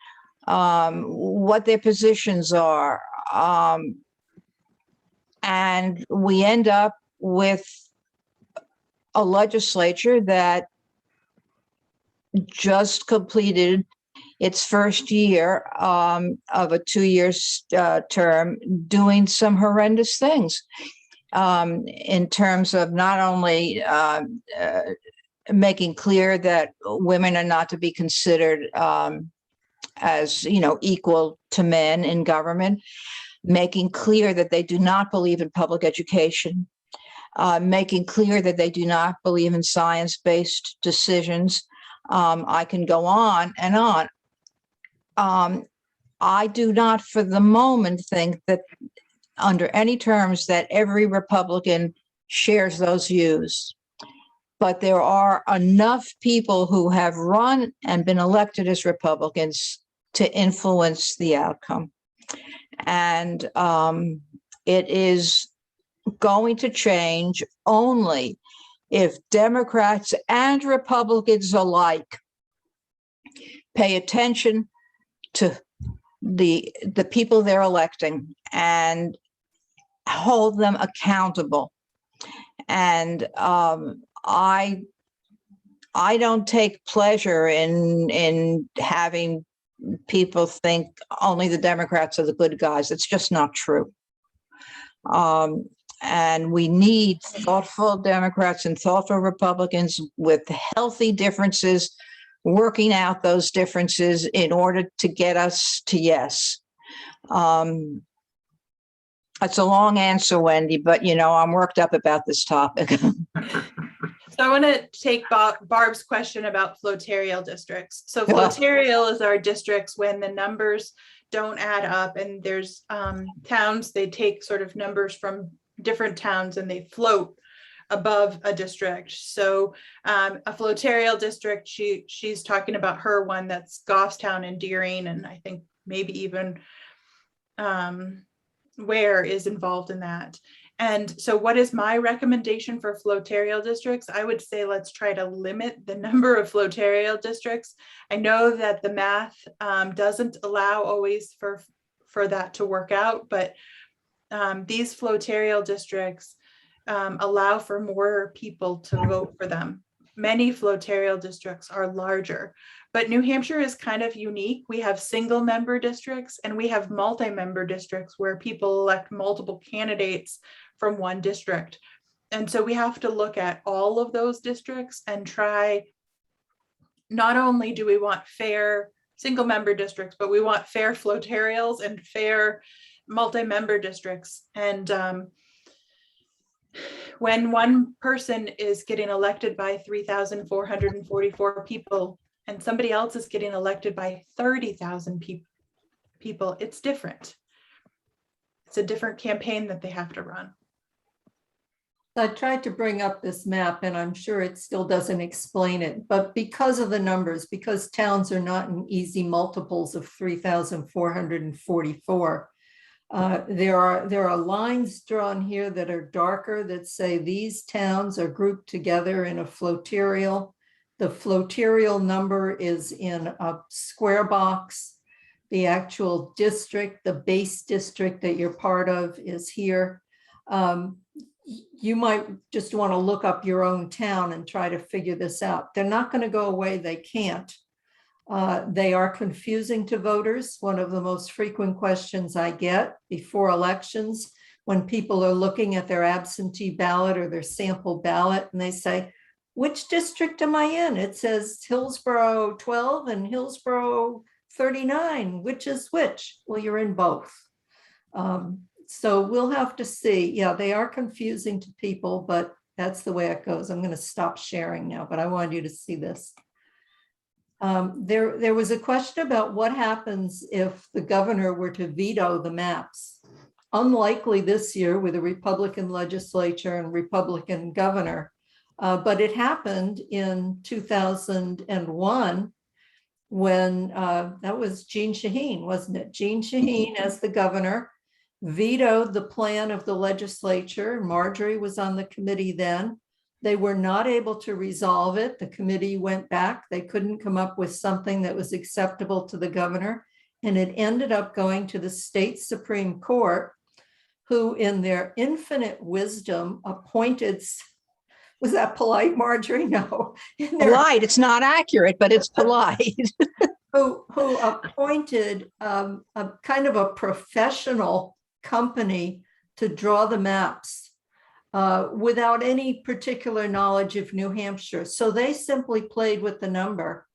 what their positions are. And we end up with a legislature that just completed its first year of a 2-year term, doing some horrendous things in terms of not only making clear that women are not to be considered as, equal to men in government, making clear that they do not believe in public education, making clear that they do not believe in science-based decisions. I can go on and on. I do not for the moment think that under any terms that every Republican shares those views. But there are enough people who have run and been elected as Republicans to influence the outcome. And it is going to change only if Democrats and Republicans alike pay attention to the people they're electing and hold them accountable. And I don't take pleasure in having people think only the Democrats are the good guys. It's just not true. And we need thoughtful Democrats and thoughtful Republicans with healthy differences, working out those differences in order to get us to yes. It's a long answer, Wendy, but I'm worked up about this topic. So I want to take Barb's question about flotarial districts. So flotarial is our districts when the numbers don't add up, and there's towns, they take sort of numbers from different towns and they float above a district. So a flotarial district, she's talking about her one that's Goffstown and Deering, and I think maybe even Ware is involved in that. And so what is my recommendation for flotarial districts? I would say let's try to limit the number of flotarial districts. I know that the math doesn't allow always for that to work out, but these flotarial districts allow for more people to vote for them. Many flotarial districts are larger, but New Hampshire is kind of unique. We have single member districts and we have multi-member districts where people elect multiple candidates from one district. And so we have to look at all of those districts and try, not only do we want fair single member districts, but we want fair flotarials and fair multi-member districts. And when one person is getting elected by 3,444 people and somebody else is getting elected by 30,000 people, it's different. It's a different campaign that they have to run. I tried to bring up this map and I'm sure it still doesn't explain it, but because of the numbers, because towns are not in easy multiples of 3,444, There are lines drawn here that are darker that say these towns are grouped together in a flotarial. The flotarial number is in a square box. The actual district, the base district that you're part of is here. You might just want to look up your own town and try to figure this out. They're not going to go away. They can't. They are confusing to voters. One of the most frequent questions I get before elections, when people are looking at their absentee ballot or their sample ballot, and they say, which district am I in? It says Hillsborough 12 and Hillsborough 39. Which is which? Well, you're in both. So we'll have to see. Yeah, they are confusing to people, but that's the way it goes. I'm going to stop sharing now, but I wanted you to see this. There was a question about what happens if the governor were to veto the maps. Unlikely this year with a Republican legislature and Republican governor, but it happened in 2001 when that was Jeanne Shaheen, wasn't it? Jeanne Shaheen as the governor vetoed the plan of the legislature. Marjorie was on the committee then. They were not able to resolve it. The committee went back. They couldn't come up with something that was acceptable to the governor. And it ended up going to the state Supreme Court, who in their infinite wisdom appointed, was that polite, Marjorie? No. Polite, it's not accurate, but it's polite. who appointed a kind of a professional company to draw the maps without any particular knowledge of New Hampshire. So they simply played with the number,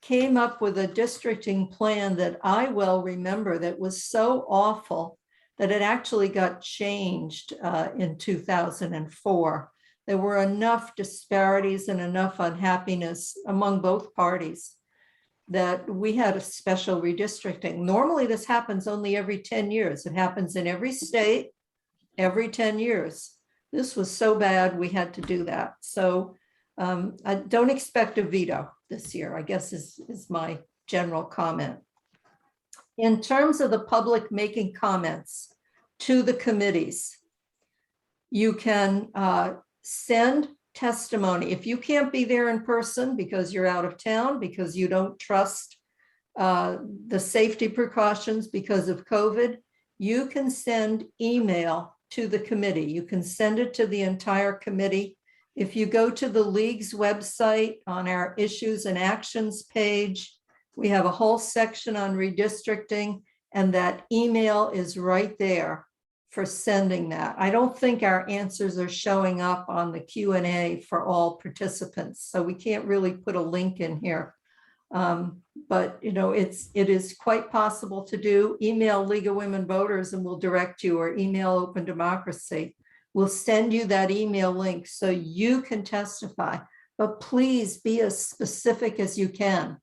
came up with a districting plan that I well remember that was so awful that it actually got changed in 2004. There were enough disparities and enough unhappiness among both parties that we had a special redistricting. Normally this happens only every 10 years. It happens in every state, every 10 years. This was so bad, we had to do that. So I don't expect a veto this year, I guess is my general comment. In terms of the public making comments to the committees, you can send testimony. If you can't be there in person because you're out of town, because you don't trust the safety precautions because of COVID, you can send email to the committee. You can send it to the entire committee. If you go to the League's website on our issues and actions page, we have a whole section on redistricting, and that email is right there for sending that. I don't think our answers are showing up on the Q&A for all participants, so we can't really put a link in here. But you know, it is quite possible to do. Email League of Women Voters and we'll direct you, or email Open Democracy. We'll send you that email link so you can testify, but please be as specific as you can.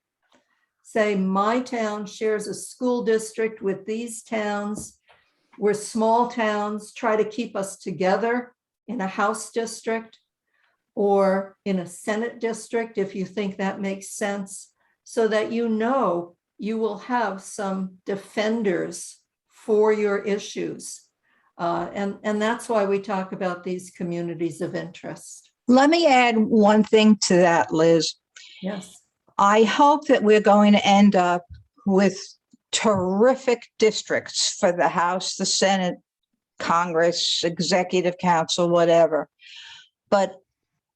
Say, my town shares a school district with these towns. We're small towns, try to keep us together in a House district or in a Senate district, if you think that makes sense, so that you know you will have some defenders for your issues. And that's why we talk about these communities of interest. Let me add one thing to that, Liz. Yes. I hope that we're going to end up with terrific districts for the House, the Senate, Congress, Executive Council, whatever. But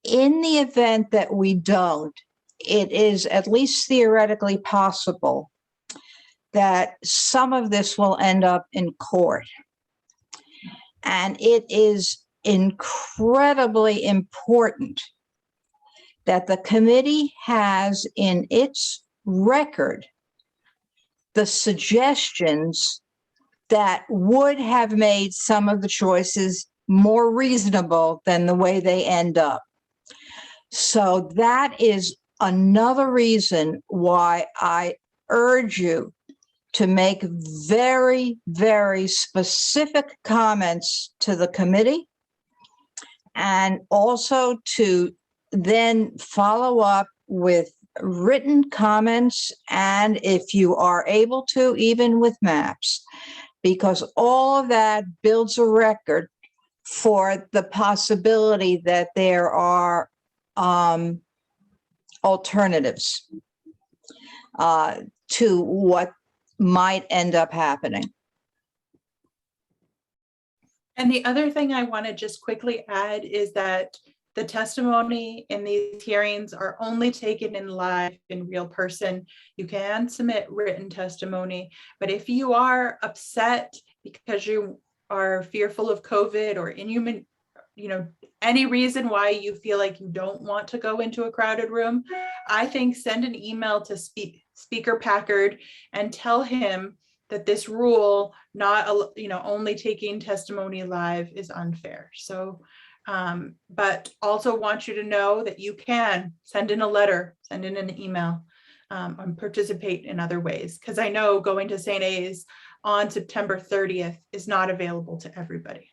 in the event that we don't, it is at least theoretically possible that some of this will end up in court. And it is incredibly important that the committee has in its record the suggestions that would have made some of the choices more reasonable than the way they end up. So that is another reason why I urge you to make very, very specific comments to the committee, and also to then follow up with written comments, and if you are able to, even with maps. because all of that builds a record for the possibility that there are alternatives to what might end up happening. And the other thing I want to just quickly add is that the testimony in these hearings are only taken in live, in real person. You can submit written testimony, but if you are upset because you are fearful of COVID or inhuman, any reason why you feel like you don't want to go into a crowded room, I think send an email to Speaker Packard and tell him that this rule, not only taking testimony live, is unfair. So, but also want you to know that you can send in a letter, send in an email, and participate in other ways. Because I know going to St. A's on September 30th is not available to everybody.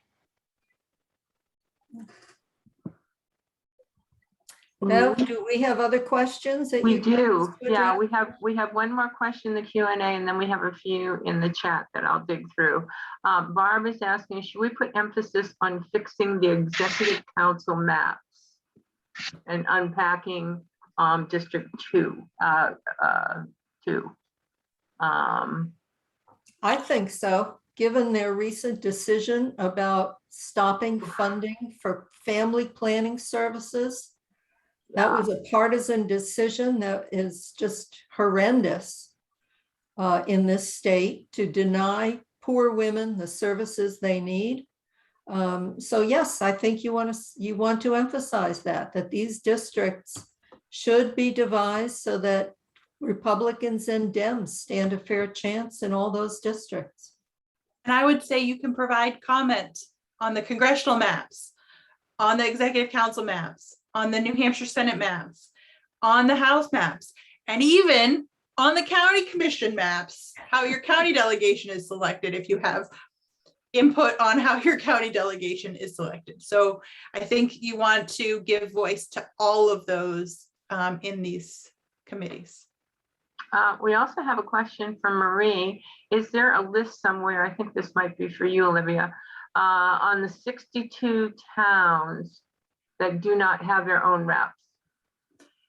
Bev, do we have other questions that We you? do. Yeah, we have one more question in the Q&A, and then we have a few in the chat that I'll dig through. Barb is asking, should we put emphasis on fixing the executive council maps and unpacking District 2? I think so, given their recent decision about stopping funding for family planning services. That was a partisan decision that is just horrendous in this state, to deny poor women the services they need. So yes, I think you want to emphasize that these districts should be devised so that Republicans and Dems stand a fair chance in all those districts. And I would say you can provide comment on the congressional maps, on the executive council maps, on the New Hampshire Senate maps, on the House maps, and even on the county commission maps, how your county delegation is selected, if you have input on how your county delegation is selected. So I think you want to give voice to all of those in these committees. We also have a question from Marie. Is there a list somewhere, I think this might be for you, Olivia, on the 62 towns that do not have their own reps?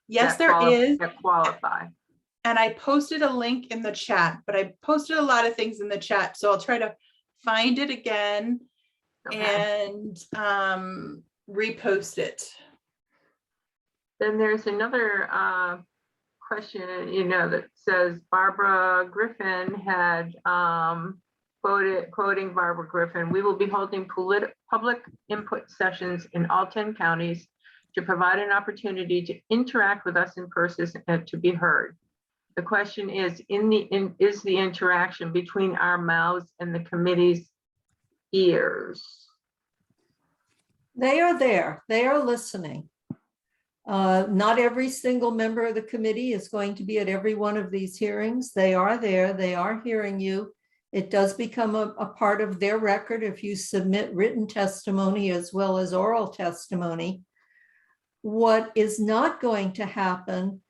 Yes, there is. That qualify. And I posted a link in the chat, but I posted a lot of things in the chat. So I'll try to find it again and repost it. Then there's another question, that says Barbara Griffin had quoting Barbara Griffin, we will be holding public input sessions in all 10 counties to provide an opportunity to interact with us in person and to be heard. The question is, is the interaction between our mouths and the committee's ears? They are there. They are listening. Not every single member of the committee is going to be at every one of these hearings. They are there. They are hearing you. It does become a part of their record if you submit written testimony as well as oral testimony. What is not going to happen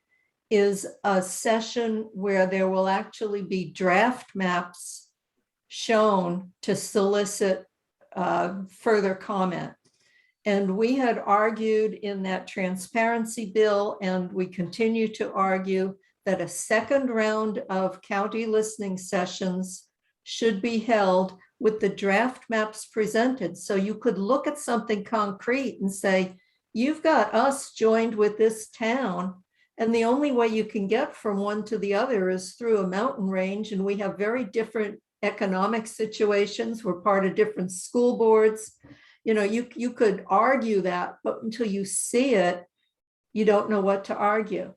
is a session where there will actually be draft maps shown to solicit further comment. And we had argued in that transparency bill, and we continue to argue that a second round of county listening sessions should be held with the draft maps presented. So you could look at something concrete and say, you've got us joined with this town, and the only way you can get from one to the other is through a mountain range, and we have very different economic situations. We're part of different school boards. You could argue that, but until you see it, you don't know what to argue.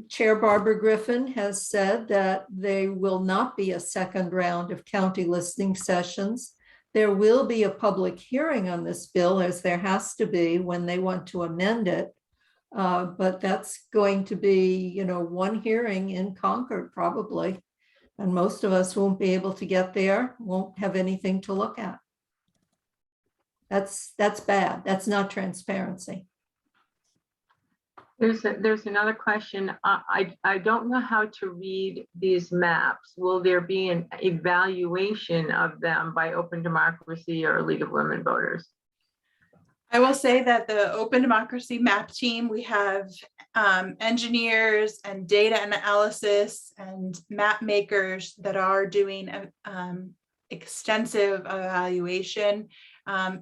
Chair Barbara Griffin has said that there will not be a second round of county listening sessions. There will be a public hearing on this bill, as there has to be when they want to amend it. But that's going to be, one hearing in Concord probably. And most of us won't be able to get there, won't have anything to look at. That's bad. That's not transparency. There's another question. I don't know how to read these maps. Will there be an evaluation of them by Open Democracy or League of Women Voters? I will say that the Open Democracy map team, we have engineers and data analysis and map makers that are doing extensive evaluation.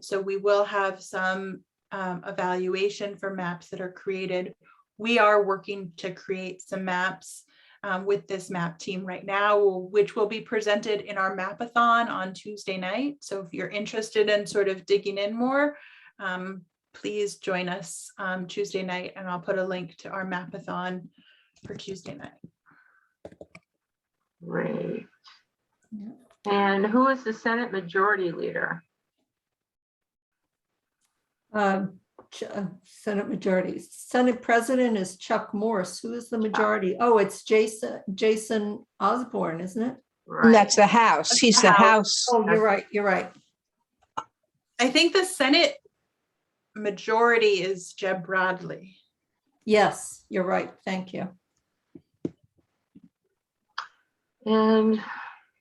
So we will have some evaluation for maps that are created. We are working to create some maps with this map team right now, which will be presented in our mapathon on Tuesday night. So if you're interested in sort of digging in more, please join us Tuesday night, and I'll put a link to our mapathon for Tuesday night. Great. Yeah. And who is the Senate Majority Leader? Senate Majority. Senate President is Chuck Morse. Who is the majority? Oh, it's Jason Osborne, isn't it? Right. And that's the House. He's the House. Oh, you're right. You're right. I think the Senate majority is Jeb Bradley. Yes, you're right. Thank you. And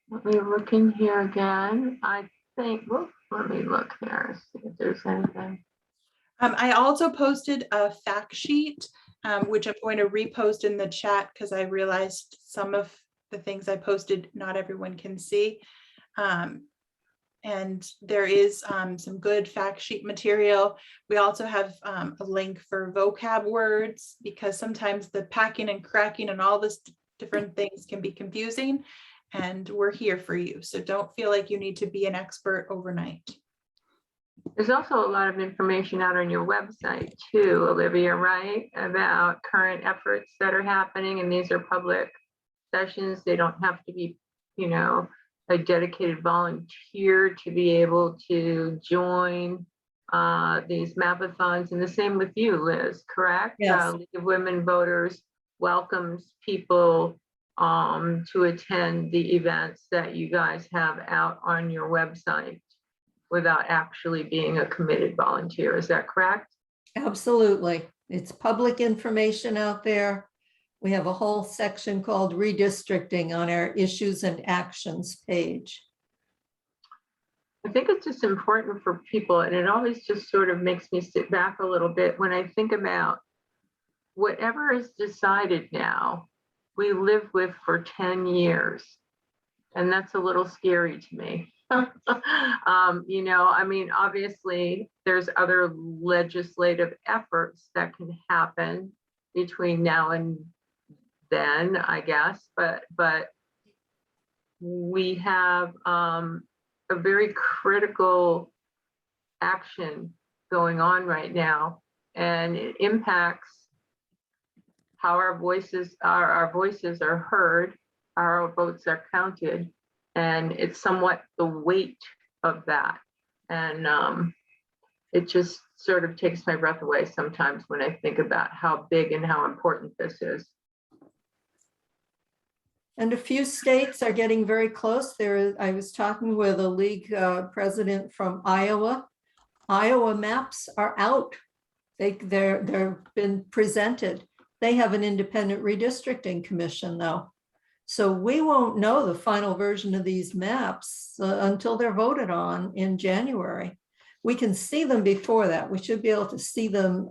let me look in here again. I think, well, let me look here, see if there's anything. I also posted a fact sheet, which I'm going to repost in the chat because I realized some of the things I posted, not everyone can see. And there is some good fact sheet material. We also have a link for vocab words, because sometimes the packing and cracking and all this different things can be confusing, and we're here for you. So don't feel like you need to be an expert overnight. There's also a lot of information out on your website too, Olivia, right? About current efforts that are happening, and these are public sessions. They don't have to be, you know, a dedicated volunteer to be able to join these mapathons. And the same with you, Liz, correct? Yes. League of Women Voters welcomes people to attend the events that you guys have out on your website without actually being a committed volunteer. Is that correct? Absolutely. It's public information out there. We have a whole section called Redistricting on our Issues and Actions page. I think it's just important for people, and it always just sort of makes me sit back a little bit when I think about whatever is decided now, we live with for 10 years. And that's a little scary to me. You know, I mean, obviously there's other legislative efforts that can happen between now and then, I guess, but we have a very critical action going on right now, and it impacts how our voices are heard, how our votes are counted, and it's somewhat the weight of that. And it just sort of takes my breath away sometimes when I think about how big and how important this is. And a few states are getting very close. I was talking with a league president from Iowa. Iowa maps are out. They've been presented. They have an independent redistricting commission though. So we won't know the final version of these maps until they're voted on in January. We can see them before that. We should be able to see them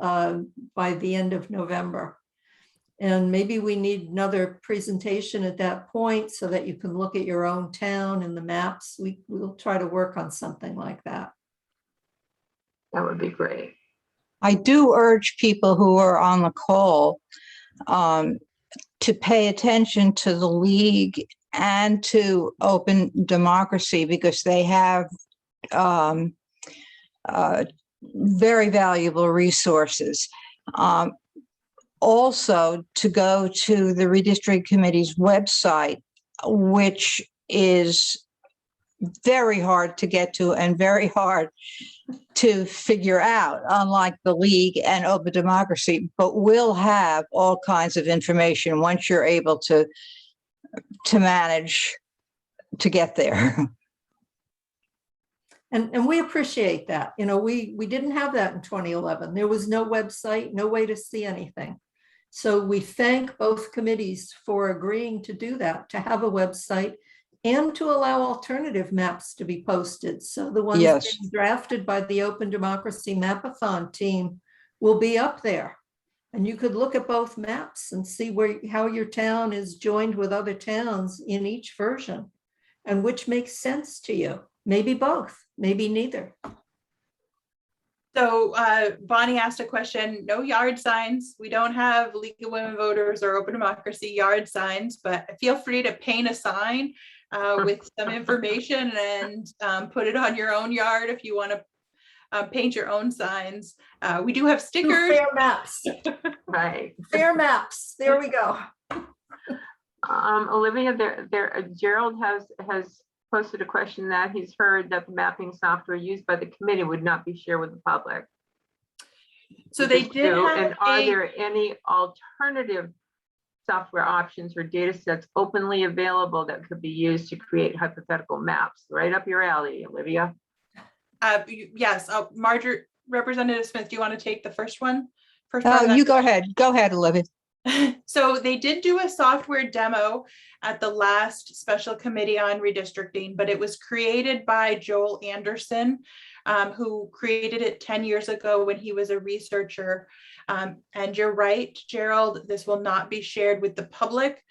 by the end of November. And maybe we need another presentation at that point so that you can look at your own town and the maps. We'll try to work on something like that. That would be great. I do urge people who are on the call to pay attention to the League and to Open Democracy, because they have very valuable resources. Also, to go to the Redistricting Committee's website, which is very hard to get to and very hard to figure out, unlike the League and Open Democracy, but will have all kinds of information once you're able to manage to get there. And we appreciate that. You know, we didn't have that in 2011. There was no website, no way to see anything. So we thank both committees for agreeing to do that, to have a website and to allow alternative maps to be posted. So the ones Yes. being drafted by the Open Democracy Mapathon team will be up there. And you could look at both maps and see how your town is joined with other towns in each version and which makes sense to you. Maybe both, maybe neither. So Bonnie asked a question, no yard signs. We don't have League of Women Voters or Open Democracy yard signs, but feel free to paint a sign with some information and put it on your own yard if you want to paint your own signs. We do have stickers. Fair maps. Right. Fair maps. There we go. Olivia, Gerald has posted a question that he's heard that the mapping software used by the committee would not be shared with the public. So they did have and are there any alternative software options or data sets openly available that could be used to create hypothetical maps? Right up your alley, Olivia. Yes, Marjorie, Representative Smith, do you want to take the first one? You go ahead. Go ahead, Olivia. So they did do a software demo at the last special committee on redistricting, but it was created by Joel Anderson, who created it 10 years ago when he was a researcher. And you're right, Gerald, this will not be shared with the public,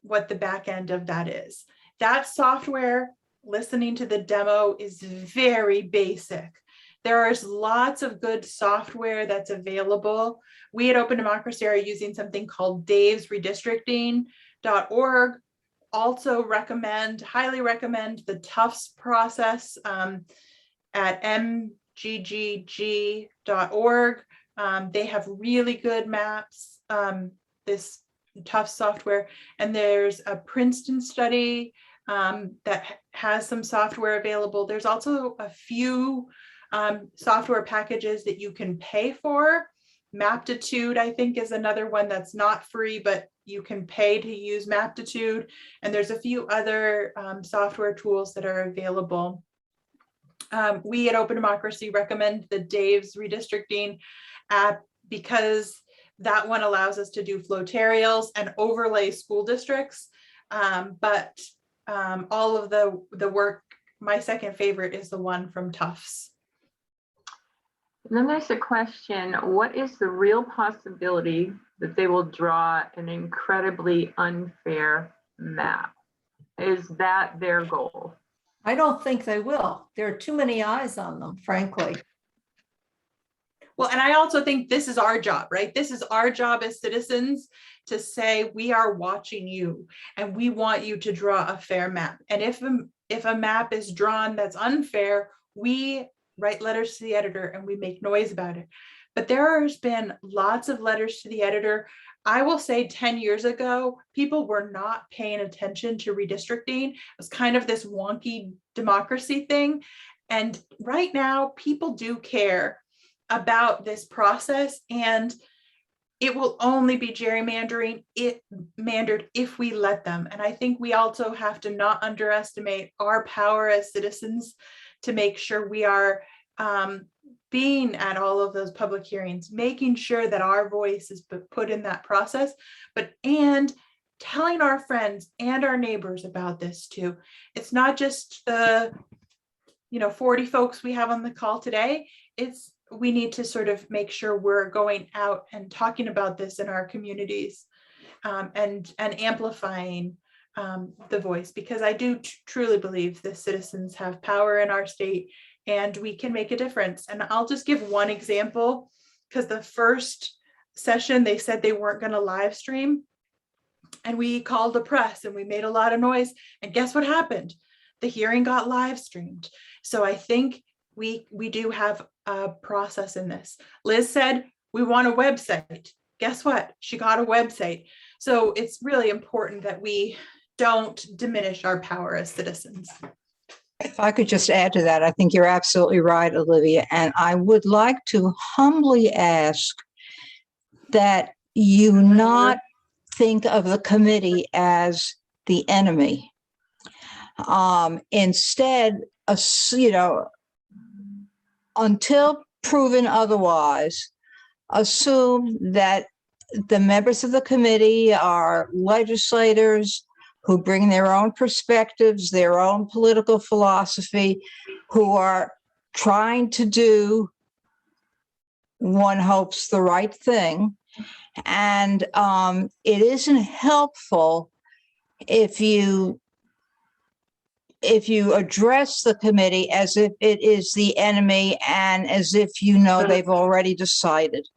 what the back end of that is. That software, listening to the demo, is very basic. There is lots of good software that's available. We at Open Democracy are using something called Dave's Redistricting.org. Also highly recommend the Tufts process at mggg.org. They have really good maps, this Tufts software. And there's a Princeton study that has some software available. There's also a few software packages that you can pay for. Maptitude, I think, is another one that's not free, but you can pay to use Maptitude. And there's a few other software tools that are available. We at Open Democracy recommend the Dave's Redistricting app because that one allows us to do flotarials and overlay school districts. But all of the work, my second favorite is the one from Tufts. And then there's a question, what is the real possibility that they will draw an incredibly unfair map? Is that their goal? I don't think they will. There are too many eyes on them, frankly. Well, and I also think this is our job, right? This is our job as citizens to say, we are watching you and we want you to draw a fair map. And if a map is drawn that's unfair, we write letters to the editor and we make noise about it. But there has been lots of letters to the editor. I will say 10 years ago, people were not paying attention to redistricting. It was kind of this wonky democracy thing. And right now, people do care about this process, and it will only be gerrymandering if we let them. And I think we also have to not underestimate our power as citizens to make sure we are being at all of those public hearings, making sure that our voice is put in that process, and telling our friends and our neighbors about this too. It's not just the 40 folks we have on the call today. We need to sort of make sure we're going out and talking about this in our communities and amplifying the voice, because I do truly believe the citizens have power in our state and we can make a difference. And I'll just give one example, because the first session, they said they weren't going to live stream. And we called the press and we made a lot of noise. And guess what happened? The hearing got live streamed. So I think we do have a process in this. Liz said, we want a website. Guess what? She got a website. So it's really important that we don't diminish our power as citizens. If I could just add to that, I think you're absolutely right, Olivia. And I would like to humbly ask that you not think of the committee as the enemy. Instead, until proven otherwise, assume that the members of the committee are legislators who bring their own perspectives, their own political philosophy, who are trying to do, one hopes, the right thing. And it isn't helpful if you address the committee as if it is the enemy and as if you know they've already decided.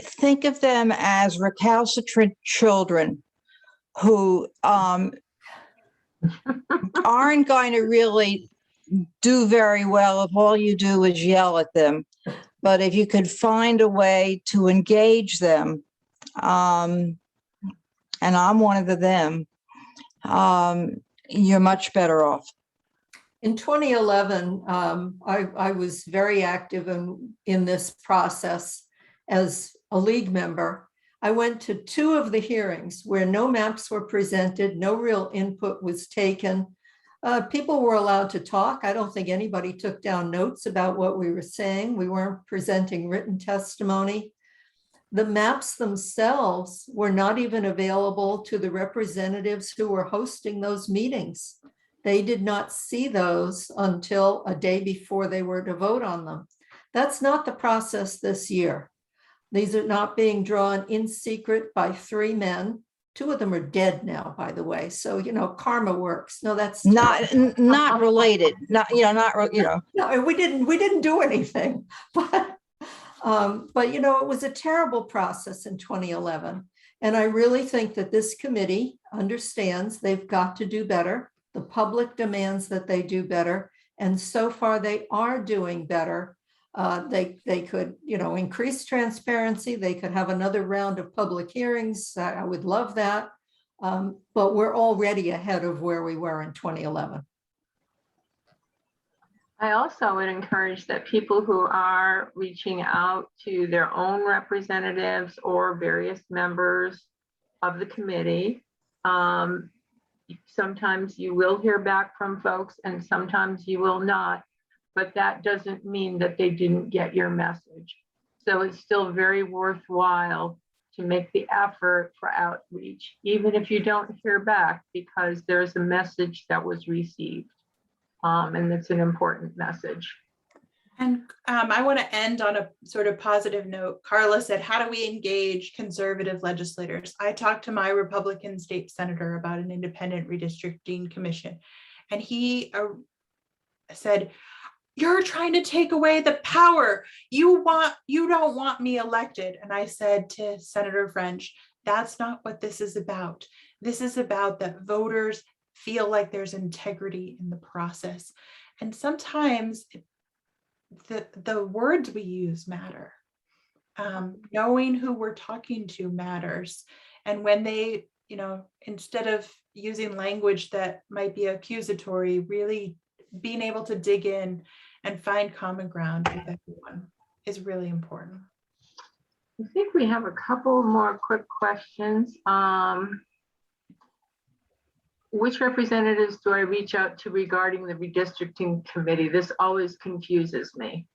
Think of them as recalcitrant children who aren't going to really do very well if all you do is yell at them. But if you could find a way to engage them, and I'm one of them, you're much better off. In 2011, I was very active in this process as a league member. I went to 2 of the hearings where no maps were presented, no real input was taken. People were allowed to talk. I don't think anybody took down notes about what we were saying. We weren't presenting written testimony. The maps themselves were not even available to the representatives who were hosting those meetings. They did not see those until a day before they were to vote on them. That's not the process this year. These are not being drawn in secret by 3 men. 2 of them are dead now, by the way. So, karma works. No, that's Not related. Not. No, we didn't do anything. But it was a terrible process in 2011. And I really think that this committee understands they've got to do better. The public demands that they do better. And so far they are doing better. They could, increase transparency. They could have another round of public hearings. I would love that. But we're already ahead of where we were in 2011. I also would encourage that people who are reaching out to their own representatives or various members of the committee, sometimes you will hear back from folks and sometimes you will not, but that doesn't mean that they didn't get your message. So it's still very worthwhile to make the effort for outreach, even if you don't hear back, because there's a message that was received. And it's an important message. And I want to end on a sort of positive note. Carla said, how do we engage conservative legislators? I talked to my Republican state senator about an independent redistricting commission, and he said, you're trying to take away the power. You don't want me elected. And I said to Senator French, that's not what this is about. This is about that voters feel like there's integrity in the process. And sometimes the words we use matter. Knowing who we're talking to matters. And when they, instead of using language that might be accusatory, really being able to dig in and find common ground with everyone is really important. I think we have a couple more quick questions. Which representatives do I reach out to regarding the redistricting committee? This always confuses me.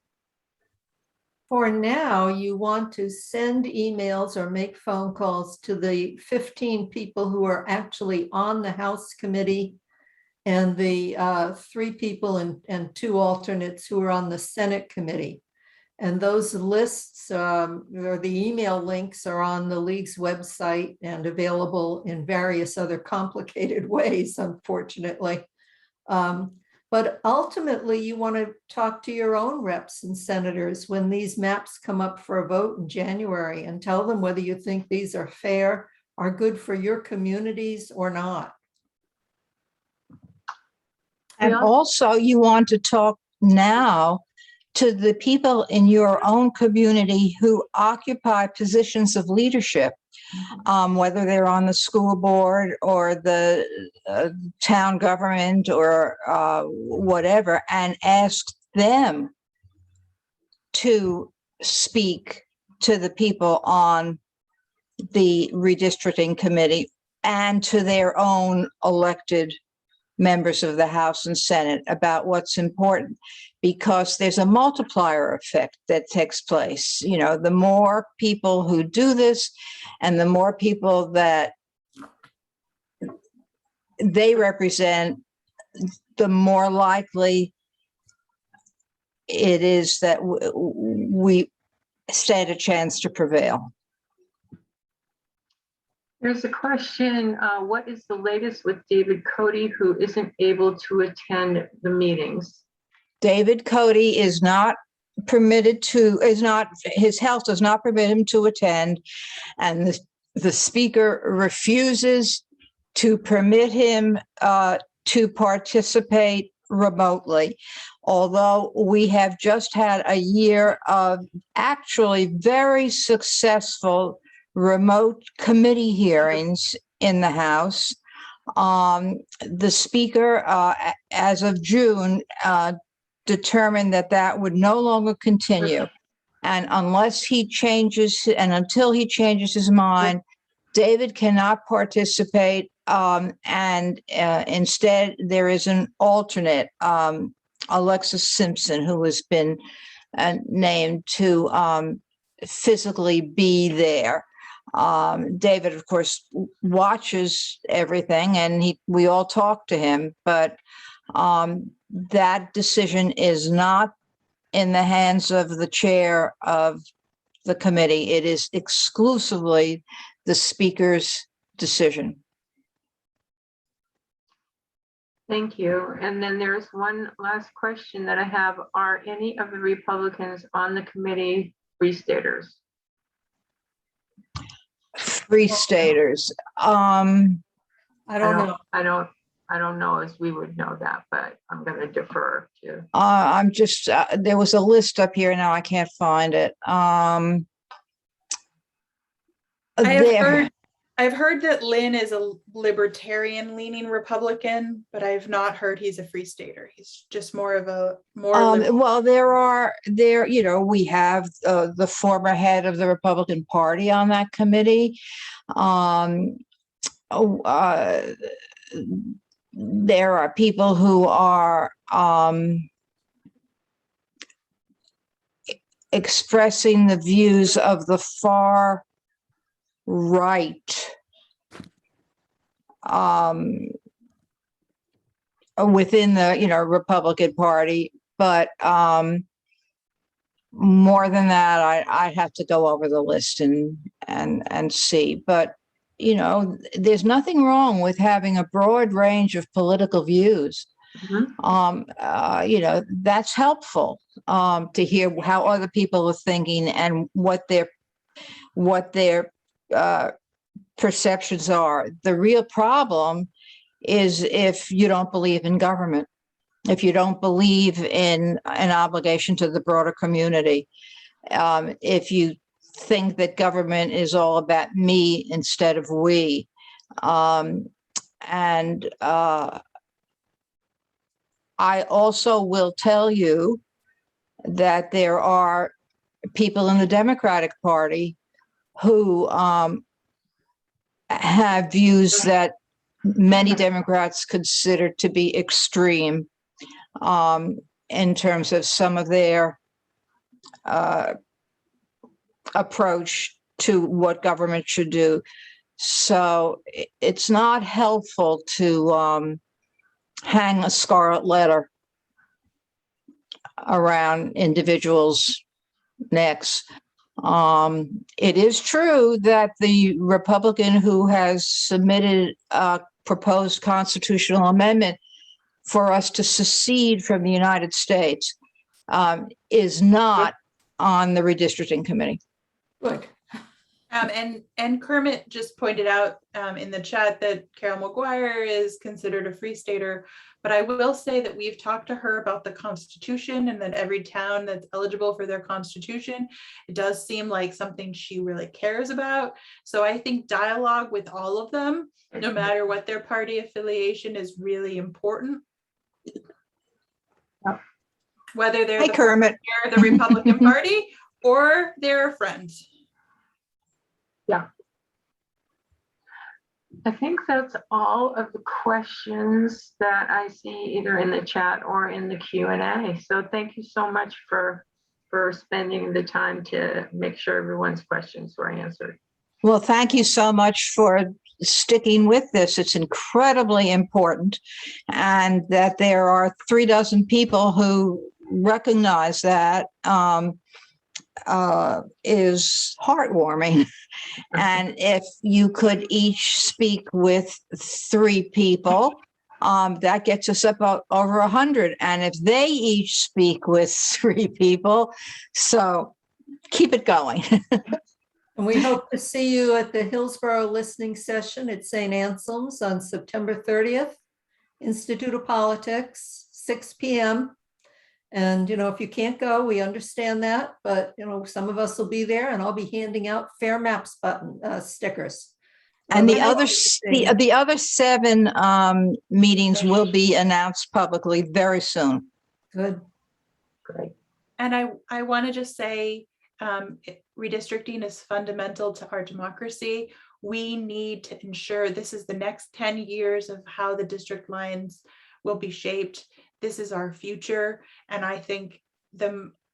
For now, you want to send emails or make phone calls to the 15 people who are actually on the House committee and the 3 people and 2 alternates who are on the Senate committee. And those lists or the email links are on the League's website and available in various other complicated ways, unfortunately. But ultimately, you want to talk to your own reps and senators when these maps come up for a vote in January and tell them whether you think these are fair, are good for your communities or not. And also you want to talk now to the people in your own community who occupy positions of leadership, whether they're on the school board or the town government or whatever, and ask them to speak to the people on the redistricting committee and to their own elected members of the House and Senate about what's important, because there's a multiplier effect that takes place. You know, the more people who do this and the more people that they represent, the more likely it is that we stand a chance to prevail. There's a question, what is the latest with David Cody, who isn't able to attend the meetings? David Cody is not permitted to, his health does not permit him to attend, and the speaker refuses to permit him to participate remotely. Although we have just had a year of actually very successful remote committee hearings in the House. The speaker, as of June, determined that that would no longer continue. And unless he changes, and until he changes his mind, David cannot participate. And instead, there is an alternate, Alexis Simpson, who has been named to physically be there. David, of course, watches everything, and we all talk to him, but that decision is not in the hands of the chair of the committee. It is exclusively the speaker's decision. Thank you. And then there's one last question that I have. Are any of the Republicans on the committee free staters? Free staters. I don't know. I don't know as we would know that, but I'm going to defer to. I'm just, there was a list up here. Now I can't find it. I've heard that Lynn is a libertarian leaning Republican, but I've not heard he's a free stater. He's just more of a well, we have the former head of the Republican Party on that committee. There are people who are expressing the views of the far right within the Republican Party, but more than that, I'd have to go over the list and see. But there's nothing wrong with having a broad range of political views. Mm-hmm. That's helpful to hear how other people are thinking and what their perceptions are. The real problem is if you don't believe in government, if you don't believe in an obligation to the broader community, if you think that government is all about me instead of we. And I also will tell you that there are people in the Democratic Party who have views that many Democrats consider to be extreme in terms of some of their approach to what government should do. So it's not helpful to hang a scarlet letter around individuals' necks. It is true that the Republican who has submitted a proposed constitutional amendment for us to secede from the United States is not on the redistricting committee. Good. And Kermit just pointed out in the chat that Carol Maguire is considered a free stater, but I will say that we've talked to her about the Constitution and that every town that's eligible for their Constitution, it does seem like something she really cares about. So I think dialogue with all of them, no matter what their party affiliation, is really important. Whether they're the Republican Party or they're friends. Yeah. I think that's all of the questions that I see either in the chat or in the Q&A. So thank you so much for spending the time to make sure everyone's questions were answered. Well, thank you so much for sticking with this. It's incredibly important, and that there are 36 people who recognize that is heartwarming. And if you could each speak with 3 people, that gets us up over 100. And if they each speak with 3 people, so keep it going. And we hope to see you at the Hillsborough listening session at St. Anselm's on September 30th, Institute of Politics, 6 p.m. And, if you can't go, we understand that, but, some of us will be there, and I'll be handing out Fair Maps stickers. And the other 7 meetings will be announced publicly very soon. Good. Great. And I want to just say, redistricting is fundamental to our democracy. We need to ensure this is the next 10 years of how the district lines will be shaped. This is our future. And I think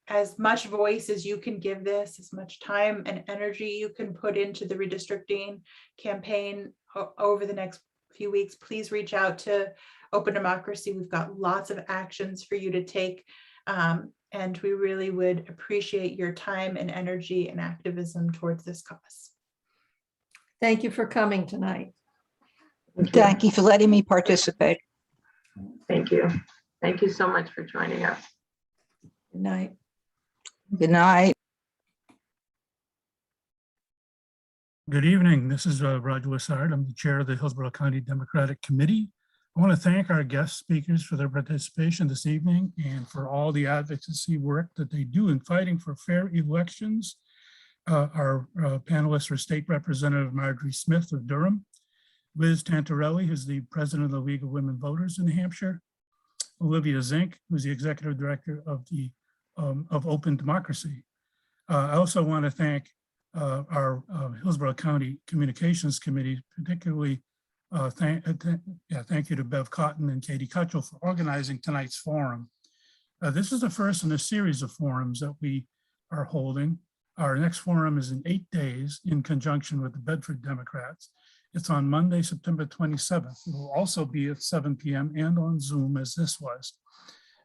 as much voice as you can give this, as much time and energy you can put into the redistricting campaign over the next few weeks, please reach out to Open Democracy. We've got lots of actions for you to take. And we really would appreciate your time and energy and activism towards this cause. Thank you for coming tonight. Thank you for letting me participate. Thank you. Thank you so much for joining us. Good night. Good night. Good evening. This is Roger Lessard. I'm the chair of the Hillsborough County Democratic Committee. I want to thank our guest speakers for their participation this evening and for all the advocacy work that they do in fighting for fair elections. Our panelists are State Representative Marjorie Smith of Durham, Liz Tentarelli, who's the president of the League of Women Voters in New Hampshire, Olivia Zink, who's the executive director of Open Democracy. I also want to thank our Hillsborough County Communications Committee, particularly thank you to Bev Cotton and Katie Cutchell for organizing tonight's forum. This is the first in a series of forums that we are holding. Our next forum is in 8 days in conjunction with the Bedford Democrats. It's on Monday, September 27th. It will also be at 7 p.m. and on Zoom as this was.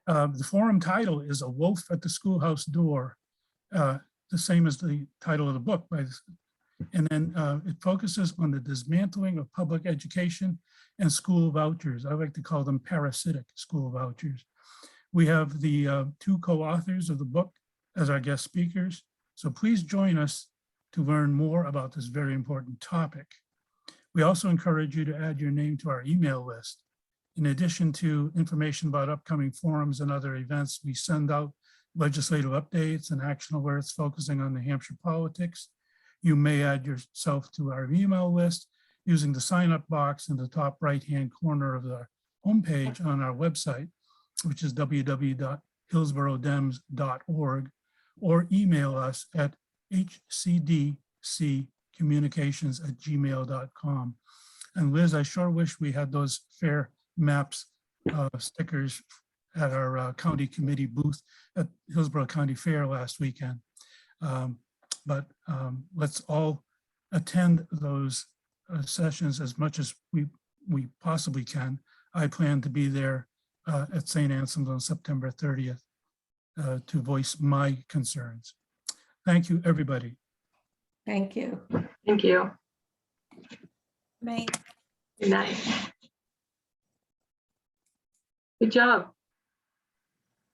The forum title is A Wolf at the Schoolhouse Door, the same as the title of the book. And then it focuses on the dismantling of public education and school vouchers. I like to call them parasitic school vouchers. We have the 2 co-authors of the book as our guest speakers. So please join us to learn more about this very important topic. We also encourage you to add your name to our email list. In addition to information about upcoming forums and other events, we send out legislative updates and action alerts focusing on New Hampshire politics. You may add yourself to our email list using the sign-up box in the top right-hand corner of the homepage on our website, which is www.hillsboroughdems.org, or email us at hcdccommunications@gmail.com. And Liz, I sure wish we had those Fair Maps stickers at our county committee booth at Hillsborough County Fair last weekend. But let's all attend those sessions as much as we possibly can. I plan to be there at St. Anselm's on September 30th to voice my concerns. Thank you, everybody. Thank you. Thank you. May. Good night. Good job.